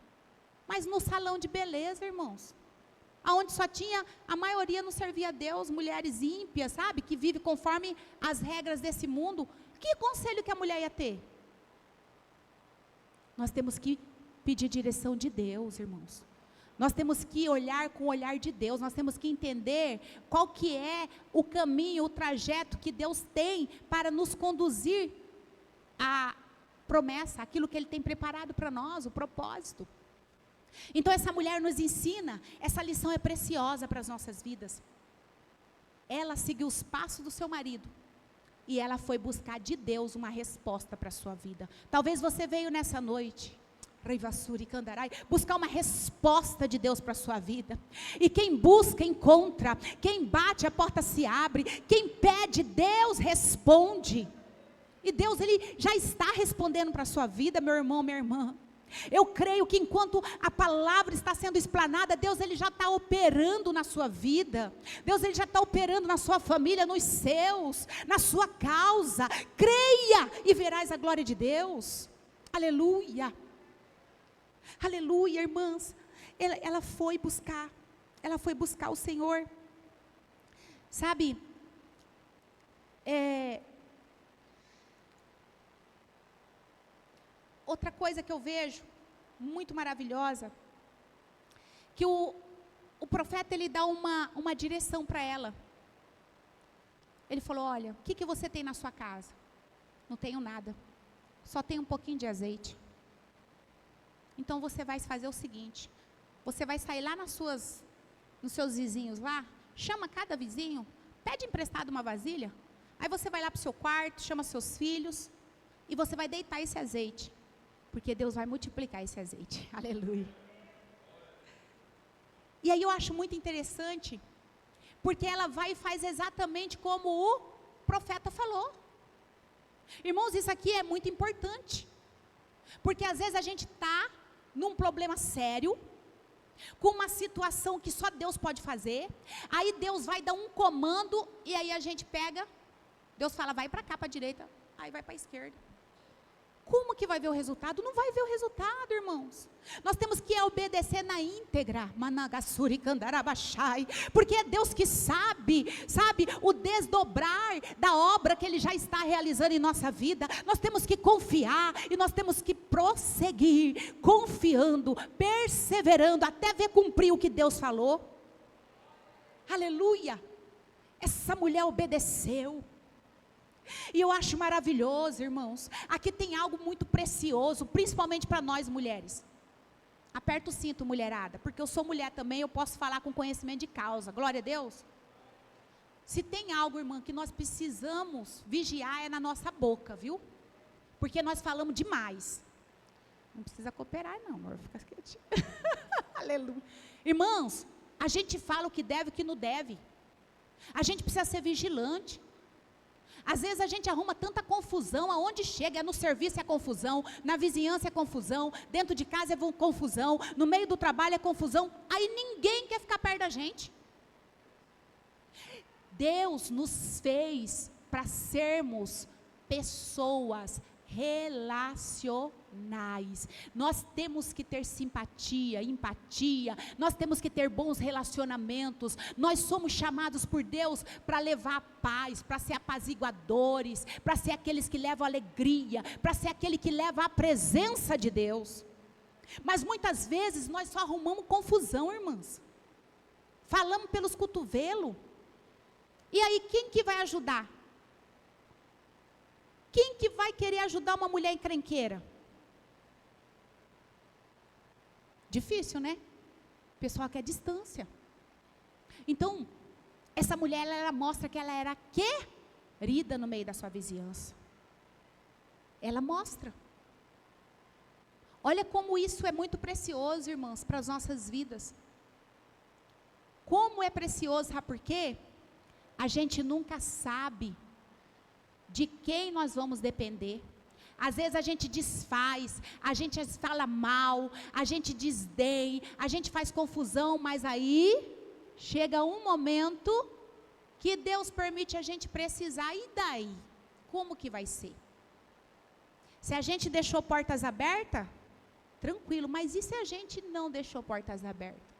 Mas no salão de beleza, irmãos, aonde só tinha, a maioria não servia a Deus, mulheres ímpias, sabe? Que vivem conforme as regras desse mundo. Que conselho que a mulher ia ter? Nós temos que pedir direção de Deus, irmãos. Nós temos que olhar com o olhar de Deus, nós temos que entender qual que é o caminho, o trajeto que Deus tem para nos conduzir à promessa, aquilo que Ele tem preparado para nós, o propósito. Então essa mulher nos ensina, essa lição é preciosa para as nossas vidas. Ela seguiu os passos do seu marido e ela foi buscar de Deus uma resposta para a sua vida. Talvez você veio nessa noite, Reivassuri Candarai, buscar uma resposta de Deus para a sua vida. E quem busca, encontra. Quem bate, a porta se abre. Quem pede, Deus responde. E Deus, Ele já está respondendo para a sua vida, meu irmão, minha irmã. Eu creio que enquanto a palavra está sendo explanada, Deus, Ele já está operando na sua vida. Deus, Ele já está operando na sua família, nos seus, na sua causa. Creia e verás a glória de Deus. Aleluia. Aleluia, irmãs. Ela foi buscar o Senhor. Sabe, outra coisa que eu vejo, muito maravilhosa, que o profeta, ele dá uma direção para ela. Ele falou, olha, o que você tem na sua casa? Não tenho nada, só tenho um pouquinho de azeite. Então você vai fazer o seguinte, você vai sair lá nos seus vizinhos lá, chama cada vizinho, pede emprestado uma vasilha, aí você vai lá para o seu quarto, chama seus filhos, e você vai deitar esse azeite, porque Deus vai multiplicar esse azeite, aleluia. E aí eu acho muito interessante, porque ela vai e faz exatamente como o profeta falou. Irmãos, isso aqui é muito importante, porque às vezes a gente está num problema sério, com uma situação que só Deus pode fazer, aí Deus vai dar um comando, e aí a gente pega, Deus fala, vai para cá, para a direita, aí vai para a esquerda. Como que vai ver o resultado? Não vai ver o resultado, irmãos. Nós temos que obedecer na íntegra, Managassuri Kandarabashai, porque é Deus que sabe o desdobrar da obra que Ele já está realizando em nossa vida. Nós temos que confiar e nós temos que prosseguir, confiando, perseverando, até ver cumprir o que Deus falou. Aleluia! Essa mulher obedeceu. E eu acho maravilhoso, irmãos, aqui tem algo muito precioso, principalmente para nós mulheres. Aperta o cinto, mulherada, porque eu sou mulher também, eu posso falar com conhecimento de causa, glória a Deus. Se tem algo, irmã, que nós precisamos vigiar, é na nossa boca, viu? Porque nós falamos demais. Não precisa cooperar não, amor, fica quietinho. Aleluia. Irmãos, a gente fala o que deve e o que não deve. A gente precisa ser vigilante. Às vezes a gente arruma tanta confusão, aonde chega, no serviço é confusão, na vizinhança é confusão, dentro de casa é confusão, no meio do trabalho é confusão, aí ninguém quer ficar perto da gente. Deus nos fez para sermos pessoas relacionais. Nós temos que ter simpatia, empatia, nós temos que ter bons relacionamentos. Nós somos chamados por Deus para levar paz, para ser apaziguadores, para ser aqueles que levam alegria, para ser aquele que leva a presença de Deus. Mas muitas vezes nós só arrumamos confusão, irmãs. falamos pelos cotovelos. E aí, quem que vai ajudar? Quem que vai querer ajudar uma mulher encrenqueira? Difícil, né? O pessoal quer distância. Então, essa mulher, ela mostra que ela era querida no meio da sua vizinhança. Ela mostra. Olha como isso é muito precioso, irmãos, para as nossas vidas. Como é precioso, sabe por quê? A gente nunca sabe de quem nós vamos depender. Às vezes a gente desfaz, a gente fala mal, a gente desdém, a gente faz confusão, mas aí chega um momento que Deus permite a gente precisar, e daí? Como que vai ser? Se a gente deixou portas abertas, tranquilo, mas e se a gente não deixou portas abertas?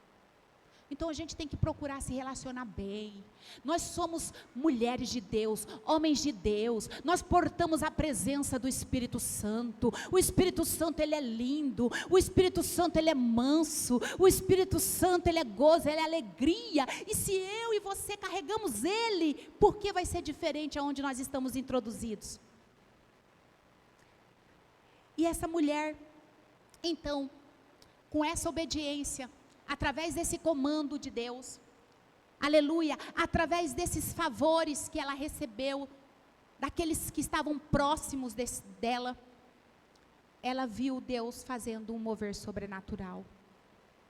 Então a gente tem que procurar se relacionar bem. Nós somos mulheres de Deus, homens de Deus. Nós portamos a presença do Espírito Santo. O Espírito Santo, ele é lindo. O Espírito Santo, ele é manso. O Espírito Santo, ele é gozo, ele é alegria. E se eu e você carregamos ele, por que vai ser diferente aonde nós estamos introduzidos? E essa mulher, então, com essa obediência, através desse comando de Deus, aleluia, através desses favores que ela recebeu, daqueles que estavam próximos dela, ela viu Deus fazendo um mover sobrenatural.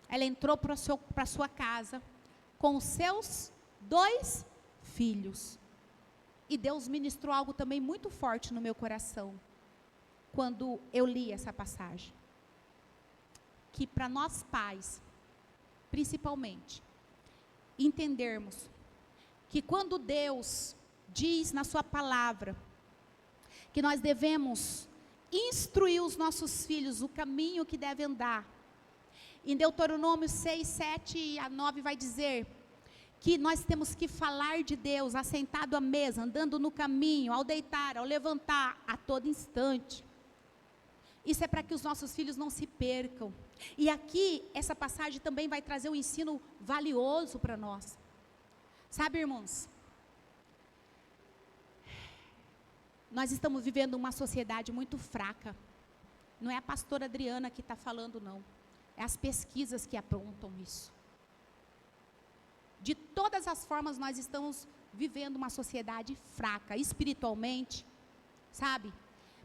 Ela entrou para a sua casa, com os seus 2 filhos, e Deus ministrou algo também muito forte no meu coração, quando eu li essa passagem, que para nós pais, principalmente, entendermos que quando Deus diz na sua palavra que nós devemos instruir os nossos filhos o caminho que devem andar, em Deuteronômio 6, 7 e a 9 vai dizer que nós temos que falar de Deus assentado à mesa, andando no caminho, ao deitar, ao levantar, a todo instante. Isso é para que os nossos filhos não se percam. E aqui, essa passagem também vai trazer um ensino valioso para nós. Sabe, irmãos? Nós estamos vivendo uma sociedade muito fraca. Não é a pastora Adriana que está falando, não. É as pesquisas que apontam isso. De todas as formas, nós estamos vivendo uma sociedade fraca, espiritualmente, sabe?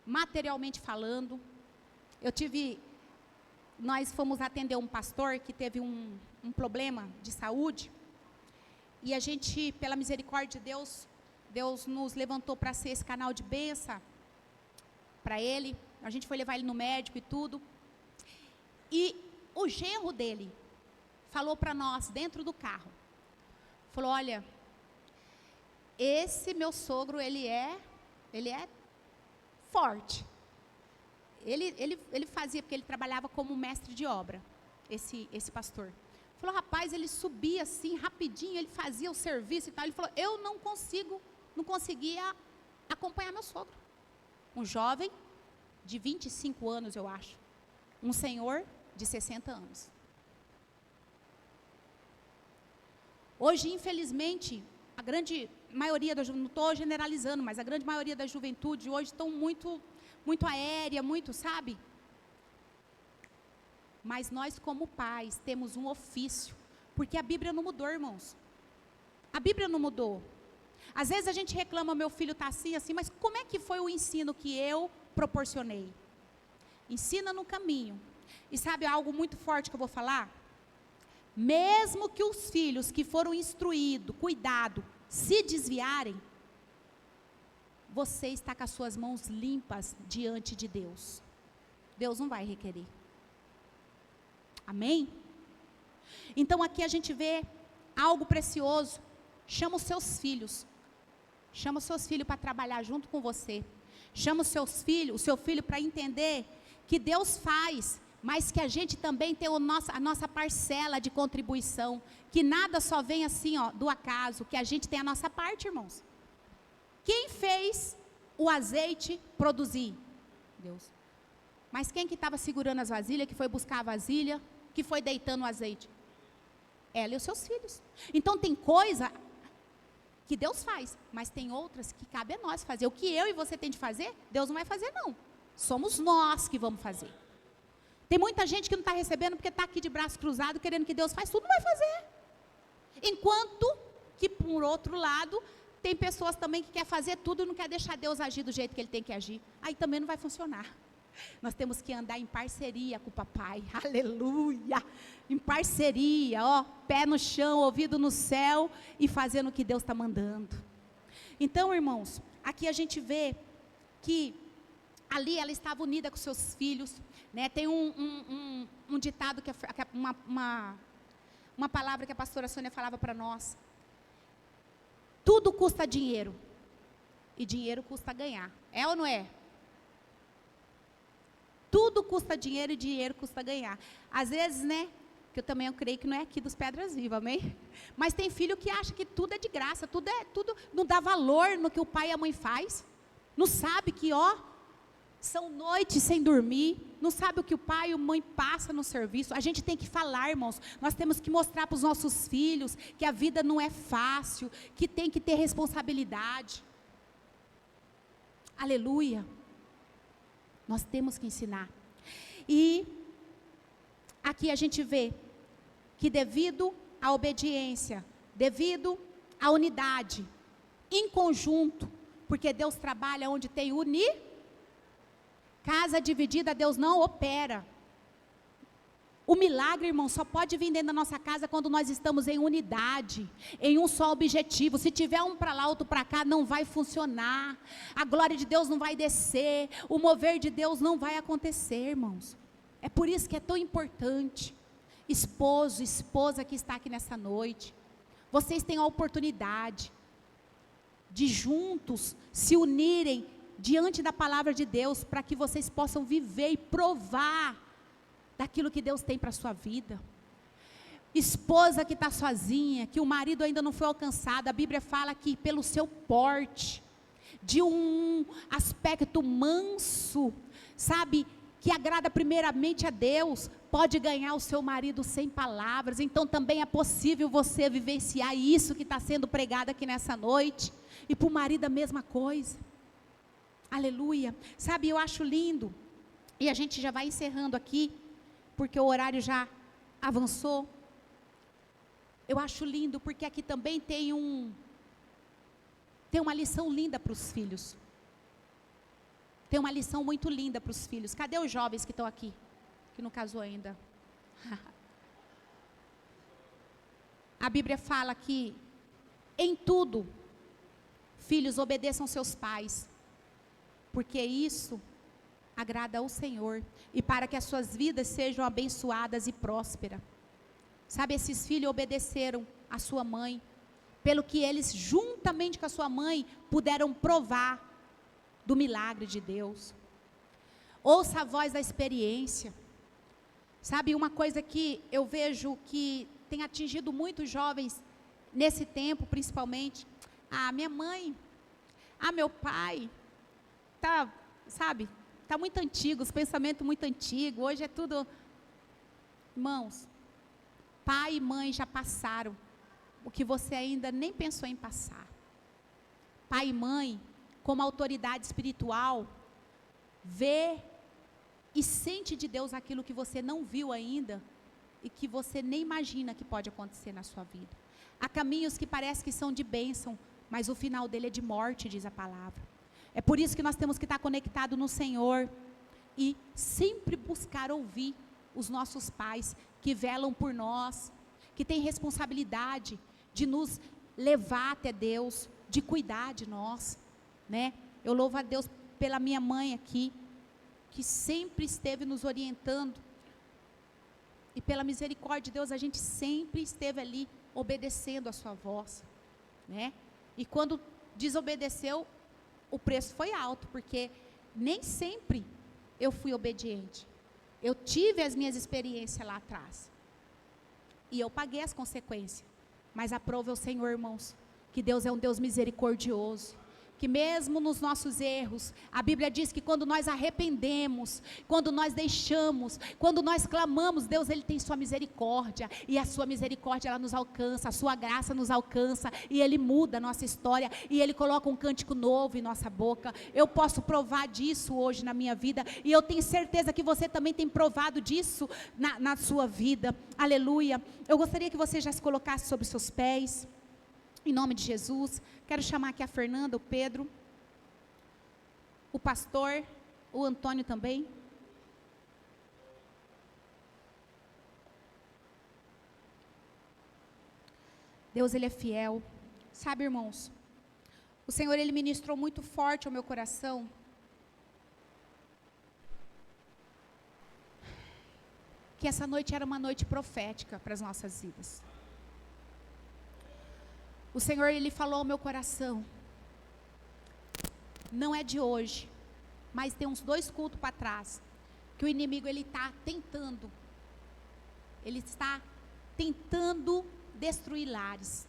Materialmente falando. Nós fomos atender um pastor que teve um problema de saúde, e a gente, pela misericórdia de Deus, Deus nos levantou para ser esse canal de bênção para ele. A gente foi levar ele no médico e tudo, e o genro dele falou para nós, dentro do carro, falou: olha, esse meu sogro, ele é forte. Ele fazia, porque ele trabalhava como mestre de obra, esse pastor. Falou: rapaz, ele subia assim, rapidinho, ele fazia o serviço e tal. Ele falou: eu não conseguia acompanhar meu sogro. Um jovem de 25 anos, eu acho. Um senhor de 60 anos. Hoje, infelizmente, a grande maioria da juventude, não estou generalizando, mas a grande maioria da juventude hoje estão muito aérea, muito, sabe? Mas nós, como pais, temos um ofício, porque a Bíblia não mudou, irmãos. A Bíblia não mudou. Às vezes a gente reclama: meu filho está assim, mas como é que foi o ensino que eu proporcionei? Ensina no caminho. E sabe algo muito forte que eu vou falar? Mesmo que os filhos que foram instruídos, cuidado, se desviarem, você está com as suas mãos limpas diante de Deus. Deus não vai requerer. Amém? Então aqui a gente vê algo precioso. Chama os seus filhos. Chama os seus filhos para trabalhar junto com você. Chama o seu filho para entender que Deus faz, mas que a gente também tem a nossa parcela de contribuição. Que nada só vem assim, do acaso. Que a gente tem a nossa parte, irmãos. Quem fez o azeite produzir? Deus. Mas quem que estava segurando as vasilhas, que foi buscar a vasilha, que foi deitando o azeite? Ela e os seus filhos. Então tem coisa que Deus faz, mas tem outras que cabe a nós fazer. O que eu e você tem de fazer, Deus não vai fazer não. Somos nós que vamos fazer. Tem muita gente que não está recebendo porque está aqui de braço cruzado, querendo que Deus faça tudo, não vai fazer. Enquanto que, por outro lado, tem pessoas também que querem fazer tudo e não quer deixar Deus agir do jeito que Ele tem que agir. Aí também não vai funcionar. Nós temos que andar em parceria com o papai, aleluia, em parceria, ó, pé no chão, ouvido no céu e fazendo o que Deus está mandando. Então, irmãos, aqui a gente vê que ali ela estava unida com seus filhos, né? Tem um ditado, uma palavra que a pastora Sônia falava para nós: tudo custa dinheiro, e dinheiro custa ganhar, é ou não é? Tudo custa dinheiro e dinheiro custa ganhar. Às vezes, né, que eu creio que não é aqui dos Pedras Vivas, amém? Mas tem filho que acha que tudo é de graça, tudo não dá valor no que o pai e a mãe faz. Não sabe que, ó, são noites sem dormir, não sabe o que o pai e a mãe passam no serviço. A gente tem que falar, irmãos, nós temos que mostrar para os nossos filhos que a vida não é fácil, que tem que ter responsabilidade. Aleluia. Nós temos que ensinar. E aqui a gente vê que devido à obediência, devido à unidade, em conjunto, porque Deus trabalha onde tem casa dividida, Deus não opera. O milagre, irmão, só pode vir dentro da nossa casa quando nós estamos em unidade, em um só objetivo. Se tiver um para lá, outro para cá, não vai funcionar. A glória de Deus não vai descer, o mover de Deus não vai acontecer, irmãos. É por isso que é tão importante. Esposo, esposa que está aqui nessa noite, vocês têm a oportunidade de juntos se unirem diante da palavra de Deus, para que vocês possam viver e provar daquilo que Deus tem para a sua vida. Esposa que está sozinha, que o marido ainda não foi alcançado, a Bíblia fala que pelo seu porte, de um aspecto manso, sabe, que agrada primeiramente a Deus, pode ganhar o seu marido sem palavras. Então também é possível você vivenciar isso que está sendo pregado aqui nessa noite, e para o marido a mesma coisa. Aleluia. Sabe, eu acho lindo, e a gente já vai encerrando aqui, porque o horário já avançou. Eu acho lindo, porque aqui também tem uma lição linda para os filhos. Tem uma lição muito linda para os filhos. Cadê os jovens que estão aqui? Que não casou ainda. A Bíblia fala que, em tudo, filhos, obedeçam seus pais, porque isso agrada ao Senhor, e para que as suas vidas sejam abençoadas e prósperas. Sabe, esses filhos obedeceram a sua mãe, pelo que eles, juntamente com a sua mãe, puderam provar do milagre de Deus. Ouça a voz da experiência. Sabe, uma coisa que eu vejo que tem atingido muitos jovens, nesse tempo principalmente: minha mãe, meu pai, está muito antigo, os pensamentos muito antigos, hoje é tudo. Irmãos, pai e mãe já passaram o que você ainda nem pensou em passar. Pai e mãe, como autoridade espiritual, vê e sente de Deus aquilo que você não viu ainda, e que você nem imagina que pode acontecer na sua vida. Há caminhos que parece que são de bênção, mas o final dele é de morte, diz a palavra. É por isso que nós temos que estar conectados no Senhor, e sempre buscar ouvir os nossos pais, que velam por nós, que têm responsabilidade de nos levar até Deus, de cuidar de nós, né? Eu louvo a Deus pela minha mãe aqui, que sempre esteve nos orientando, e pela misericórdia de Deus, a gente sempre esteve ali, obedecendo a sua voz, né? E quando desobedeceu, o preço foi alto, porque nem sempre eu fui obediente. Eu tive as minhas experiências lá atrás, e eu paguei as consequências, mas aprove ao Senhor, irmãos, que Deus é um Deus misericordioso, que mesmo nos nossos erros, a Bíblia diz que quando nós arrependemos, quando nós deixamos, quando nós clamamos, Deus, Ele tem sua misericórdia, e a sua misericórdia, ela nos alcança, a sua graça nos alcança, e Ele muda a nossa história, e Ele coloca um cântico novo em nossa boca. Eu posso provar disso hoje na minha vida, e eu tenho certeza que você também tem provado disso na sua vida. Aleluia. Eu gostaria que você já se colocasse sobre os seus pés, em nome de Jesus. Quero chamar aqui a Fernanda, o Pedro, o pastor, o Antônio também. Deus, Ele é fiel. Sabe, irmãos, o Senhor, Ele ministrou muito forte ao meu coração que essa noite era uma noite profética para as nossas vidas. O Senhor, Ele falou ao meu coração, não é de hoje, mas tem uns 2 cultos para trás, que o inimigo, ele está tentando destruir lares.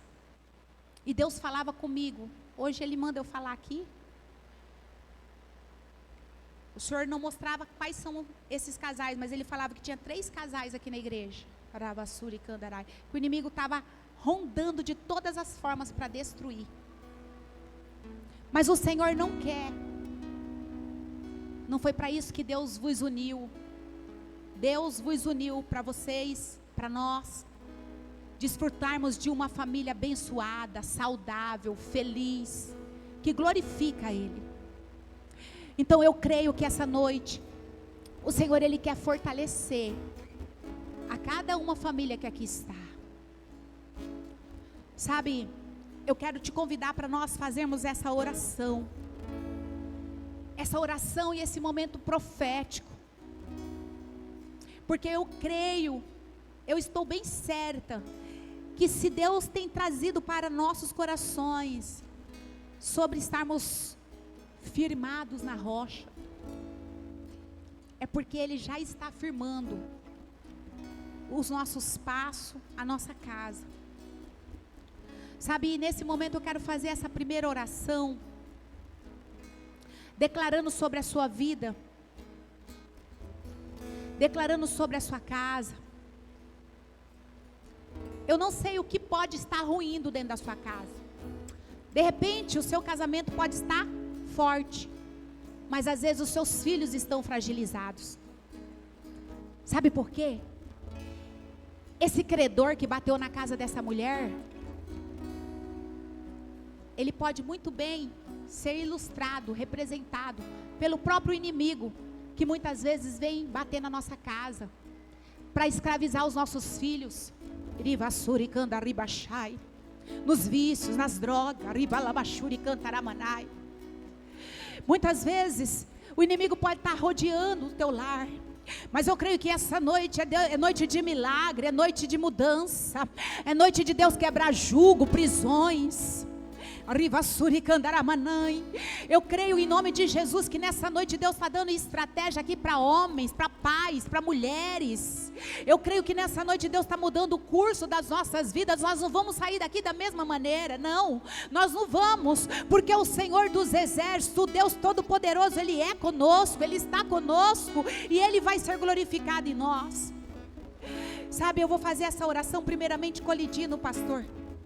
E Deus falava comigo, hoje Ele manda eu falar aqui. O Senhor não mostrava quais são esses casais, mas Ele falava que tinha 3 casais aqui na igreja, Arabassuri e Candarai, que o inimigo estava rondando de todas as formas para destruir. Mas o Senhor não quer. Não foi para isso que Deus vos uniu. Deus vos uniu para vocês, para nós, desfrutarmos de uma família abençoada, saudável, feliz, que glorifica a Ele. Então eu creio que essa noite, o Senhor, Ele quer fortalecer a cada uma família que aqui está. Sabe, eu quero te convidar para nós fazermos essa oração e esse momento profético, porque eu creio, eu estou bem certa, que se Deus tem trazido para nossos corações, sobre estarmos firmados na rocha, é porque Ele já está firmando os nossos passos, a nossa casa. Sabe, nesse momento eu quero fazer essa primeira oração, declarando sobre a sua vida, declarando sobre a sua casa. Eu não sei o que pode estar ruindo dentro da sua casa. De repente o seu casamento pode estar forte, mas às vezes os seus filhos estão fragilizados. Sabe por quê? Esse credor que bateu na casa dessa mulher, ele pode muito bem ser ilustrado, representado pelo próprio inimigo, que muitas vezes vem bater na nossa casa, para escravizar os nossos filhos, nos vícios, nas drogas, muitas vezes o inimigo pode estar rodeando o teu lar, mas eu creio que essa noite é noite de milagre, é noite de mudança, é noite de Deus quebrar jugo, prisões. Eu creio em nome de Jesus que nessa noite Deus está dando estratégia aqui para homens, para pais, para mulheres. Eu creio que nessa noite Deus está mudando o curso das nossas vidas. Nós não vamos sair daqui da mesma maneira, não, nós não vamos, porque o Senhor dos exércitos, o Deus Todo-Poderoso, Ele é conosco, Ele está conosco, e Ele vai ser glorificado em nós. Sabe, eu vou fazer essa oração primeiramente colidindo, pastor,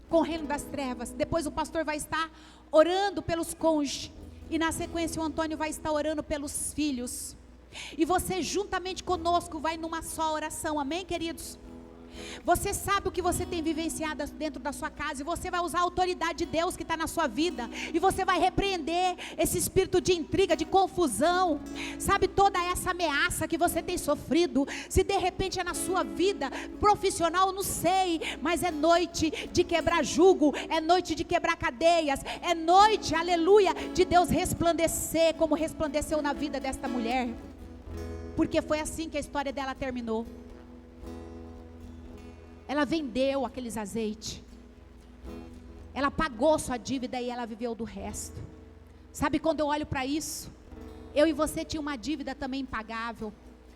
com o reino das trevas. Depois o pastor vai estar orando pelos cônjuges, e na sequência o Antônio vai estar orando pelos filhos, e você juntamente conosco vai numa só oração, amém, queridos? Você sabe o que você tem vivenciado dentro da sua casa, e você vai usar a autoridade de Deus que está na sua vida, e você vai repreender esse espírito de intriga, de confusão, sabe, toda essa ameaça que você tem sofrido. Se de repente é na sua vida profissional, não sei, mas é noite de quebrar jugo, é noite de quebrar cadeias, é noite, aleluia, de Deus resplandecer, como resplandeceu na vida desta mulher, porque foi assim que a história dela terminou. Ela vendeu aqueles azeites, ela pagou sua dívida e ela viveu do resto. Sabe, quando eu olho para isso, eu e você tínhamos uma dívida também impagável,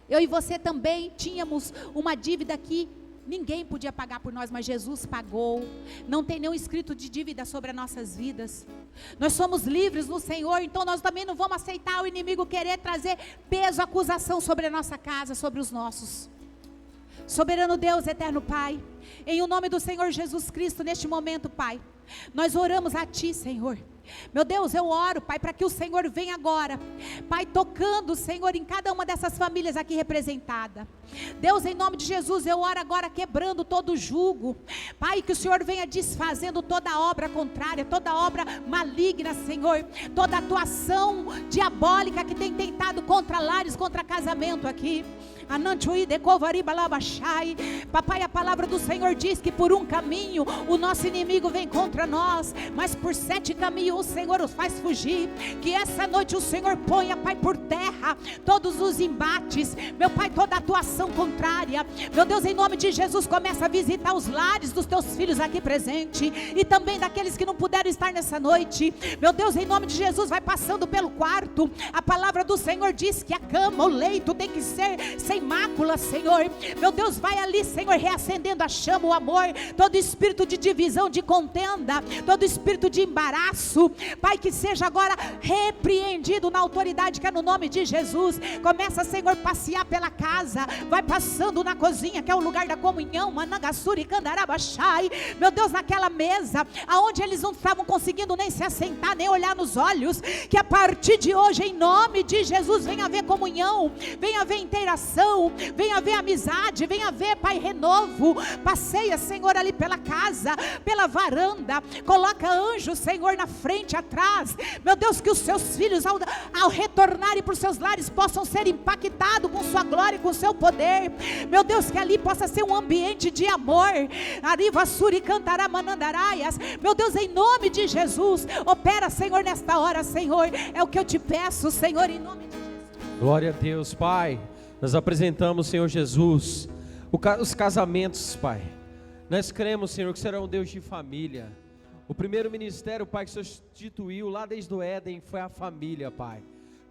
eu e você também tínhamos uma dívida que Ninguém podia pagar por nós, mas Jesus pagou. Não tem nenhum escrito de dívida sobre as nossas vidas. Nós somos livres no Senhor, então nós também não vamos aceitar o inimigo querer trazer peso, acusação sobre a nossa casa, sobre os nossos. Soberano Deus, eterno Pai, em o nome do Senhor Jesus Cristo, neste momento, Pai, nós oramos a Ti, Senhor. Meu Deus, eu oro, Pai, para que o Senhor venha agora, Pai, tocando, Senhor, em cada uma dessas famílias aqui representada. Deus, em nome de Jesus, eu oro agora quebrando todo o jugo, Pai, que o Senhor venha desfazendo toda obra contrária, toda obra maligna, Senhor, toda atuação diabólica que tem tentado contra lares, contra casamento aqui. Papai, a palavra do Senhor diz que por um caminho o nosso inimigo vem contra nós, mas por 7 caminhos o Senhor os faz fugir. Que essa noite o Senhor ponha, Pai, por terra todos os embates, meu Pai, toda atuação contrária. Meu Deus, em nome de Jesus, começa a visitar os lares dos teus filhos aqui presentes, e também daqueles que não puderam estar nessa noite. Meu Deus, em nome de Jesus, vai passando pelo quarto. A palavra do Senhor diz que a cama, o leito tem que ser sem mácula, Senhor. Meu Deus, vai ali, Senhor, reacendendo a chama, o amor, todo espírito de divisão, de contenda, todo espírito de embaraço, Pai, que seja agora repreendido na autoridade que é no nome de Jesus. Começa, Senhor, passear pela casa, vai passando na cozinha, que é o lugar da comunhão, Manangassuri, Candarabachai, meu Deus, naquela mesa, aonde eles não estavam conseguindo nem se assentar, nem olhar nos olhos, que a partir de hoje, em nome de Jesus, venha haver comunhão, venha haver interação, venha haver amizade, venha haver, Pai, renovo. Passeia, Senhor, ali pela casa, pela varanda, coloca anjos, Senhor, na frente, atrás. Meu Deus, que os seus filhos ao retornarem para os seus lares possam ser impactados com sua glória e com seu poder. Meu Deus, que ali possa ser um ambiente de amor. Arivassuri cantará manandaraias. Meu Deus, em nome de Jesus, opera, Senhor, nesta hora, Senhor, é o que eu te peço, Senhor, em nome de Jesus. Glória a Deus, Pai. Nós apresentamos, Senhor Jesus, os casamentos, Pai. Nós cremos, Senhor, que será um Deus de família. O primeiro ministério, Pai, que o Senhor instituiu lá desde o Éden foi a família, Pai.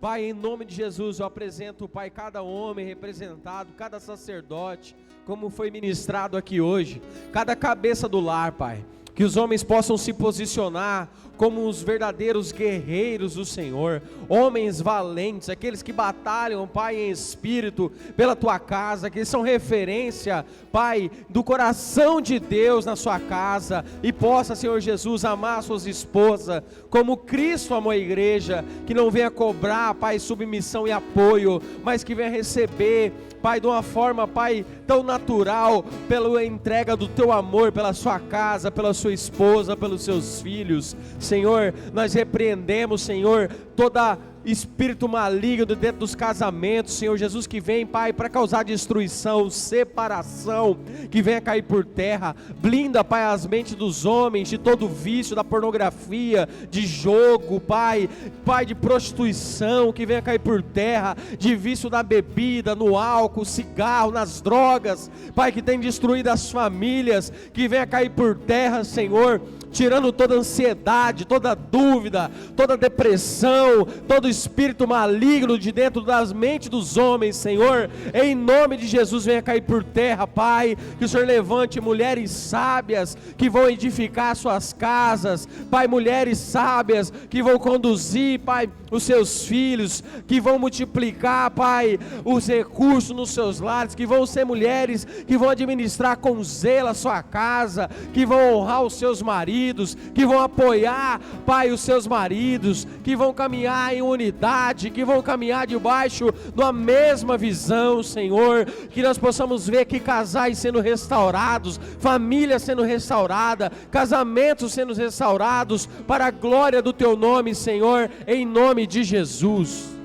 Pai, em nome de Jesus, eu apresento, Pai, cada homem representado, cada sacerdote, como foi ministrado aqui hoje, cada cabeça do lar, Pai. Que os homens possam se posicionar como os verdadeiros guerreiros do Senhor, homens valentes, aqueles que batalham, Pai, em espírito pela tua casa, que são referência, Pai, do coração de Deus na sua casa, e possa, Senhor Jesus, amar suas esposas, como Cristo amou a igreja, que não venha cobrar, Pai, submissão e apoio, mas que venha receber, Pai, de uma forma, Pai, tão natural, pela entrega do teu amor, pela sua casa, pela sua esposa, pelos seus filhos. Senhor, nós repreendemos, Senhor, toda espírito maligno dentro dos casamentos, Senhor Jesus, que vem, Pai, para causar destruição, separação, que venha cair por terra. Blinda, Pai, as mentes dos homens de todo vício, da pornografia, de jogo, Pai, de prostituição, que venha cair por terra, de vício na bebida, no álcool, cigarro, nas drogas, Pai, que tem destruído as famílias, que venha cair por terra, Senhor, tirando toda ansiedade, toda dúvida, toda depressão, todo espírito maligno de dentro das mentes dos homens, Senhor, em nome de Jesus, venha cair por terra, Pai, que o Senhor levante mulheres sábias, que vão edificar suas casas, Pai, mulheres sábias, que vão conduzir, Pai, os seus filhos, que vão multiplicar, Pai, os recursos nos seus lares, que vão ser mulheres, que vão administrar com zelo a sua casa, que vão honrar os seus maridos, que vão apoiar, Pai, os seus maridos, que vão caminhar em unidade, que vão caminhar debaixo de uma mesma visão, Senhor, que nós possamos ver que casais sendo restaurados, famílias sendo restaurada, casamentos sendo restaurados, para a glória do Teu nome, Senhor, em nome de Jesus.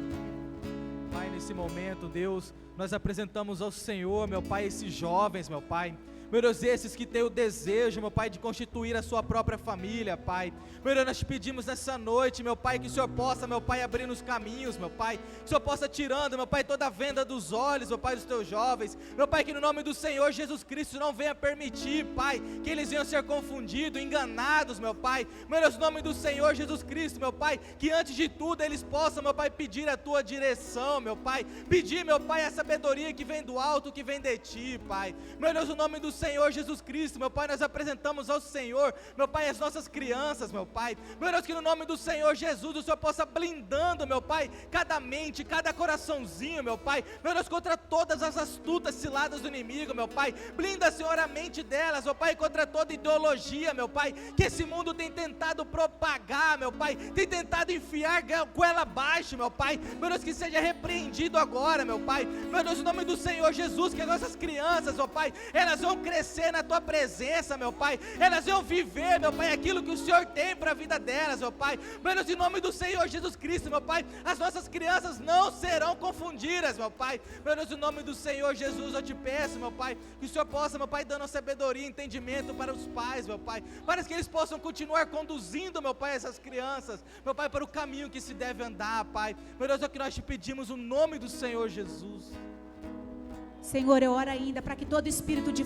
Pai, nesse momento, Deus, nós apresentamos ao Senhor, meu Pai, esses jovens, meu Pai, meu Deus, esses que têm o desejo, meu Pai, de constituir a sua própria família, Pai. Meu Deus, nós te pedimos nessa noite, meu Pai, que o Senhor possa, meu Pai, abrir nos caminhos, meu Pai, que o Senhor possa tirando, meu Pai, toda a venda dos olhos, meu Pai, dos teus jovens, meu Pai, que no nome do Senhor Jesus Cristo não venha permitir, Pai, que eles venham ser confundidos, enganados, meu Pai, meu Deus, no nome do Senhor Jesus Cristo, meu Pai, que antes de tudo eles possam, meu Pai, pedir a tua direção, meu Pai, pedir, meu Pai, a sabedoria que vem do alto, que vem de ti, Pai, meu Deus, no nome do Senhor Jesus Cristo, meu Pai, nós apresentamos ao Senhor, meu Pai, as nossas crianças, meu Pai. Meu Deus, que no nome do Senhor Jesus, o Senhor possa blindando, meu Pai, cada mente, cada coraçãozinho, meu Pai. Meu Deus, contra todas as astutas ciladas do inimigo, meu Pai. Blinda, Senhor, a mente delas, meu Pai, contra toda ideologia, meu Pai, que esse mundo tem tentado propagar, meu Pai, tem tentado enfiar goela abaixo, meu Pai. Meu Deus, que seja repreendido agora, meu Pai. Meu Deus, no nome do Senhor Jesus, que as nossas crianças, meu Pai, elas vão crescer na Tua presença, meu Pai. Elas vão viver, meu Pai, aquilo que o Senhor tem para a vida delas, meu Pai. Meu Deus, em nome do Senhor Jesus Cristo, meu Pai, as nossas crianças não serão confundidas, meu Pai. Meu Deus, em nome do Senhor Jesus, eu te peço, meu Pai, que o Senhor possa, meu Pai, dando sabedoria e entendimento para os pais, meu Pai, para que eles possam continuar conduzindo, meu Pai, essas crianças, meu Pai, para o caminho que se deve andar, Pai. Meu Deus, é o que nós te pedimos, o nome do Senhor Jesus. Senhor, eu oro ainda para que todo espírito de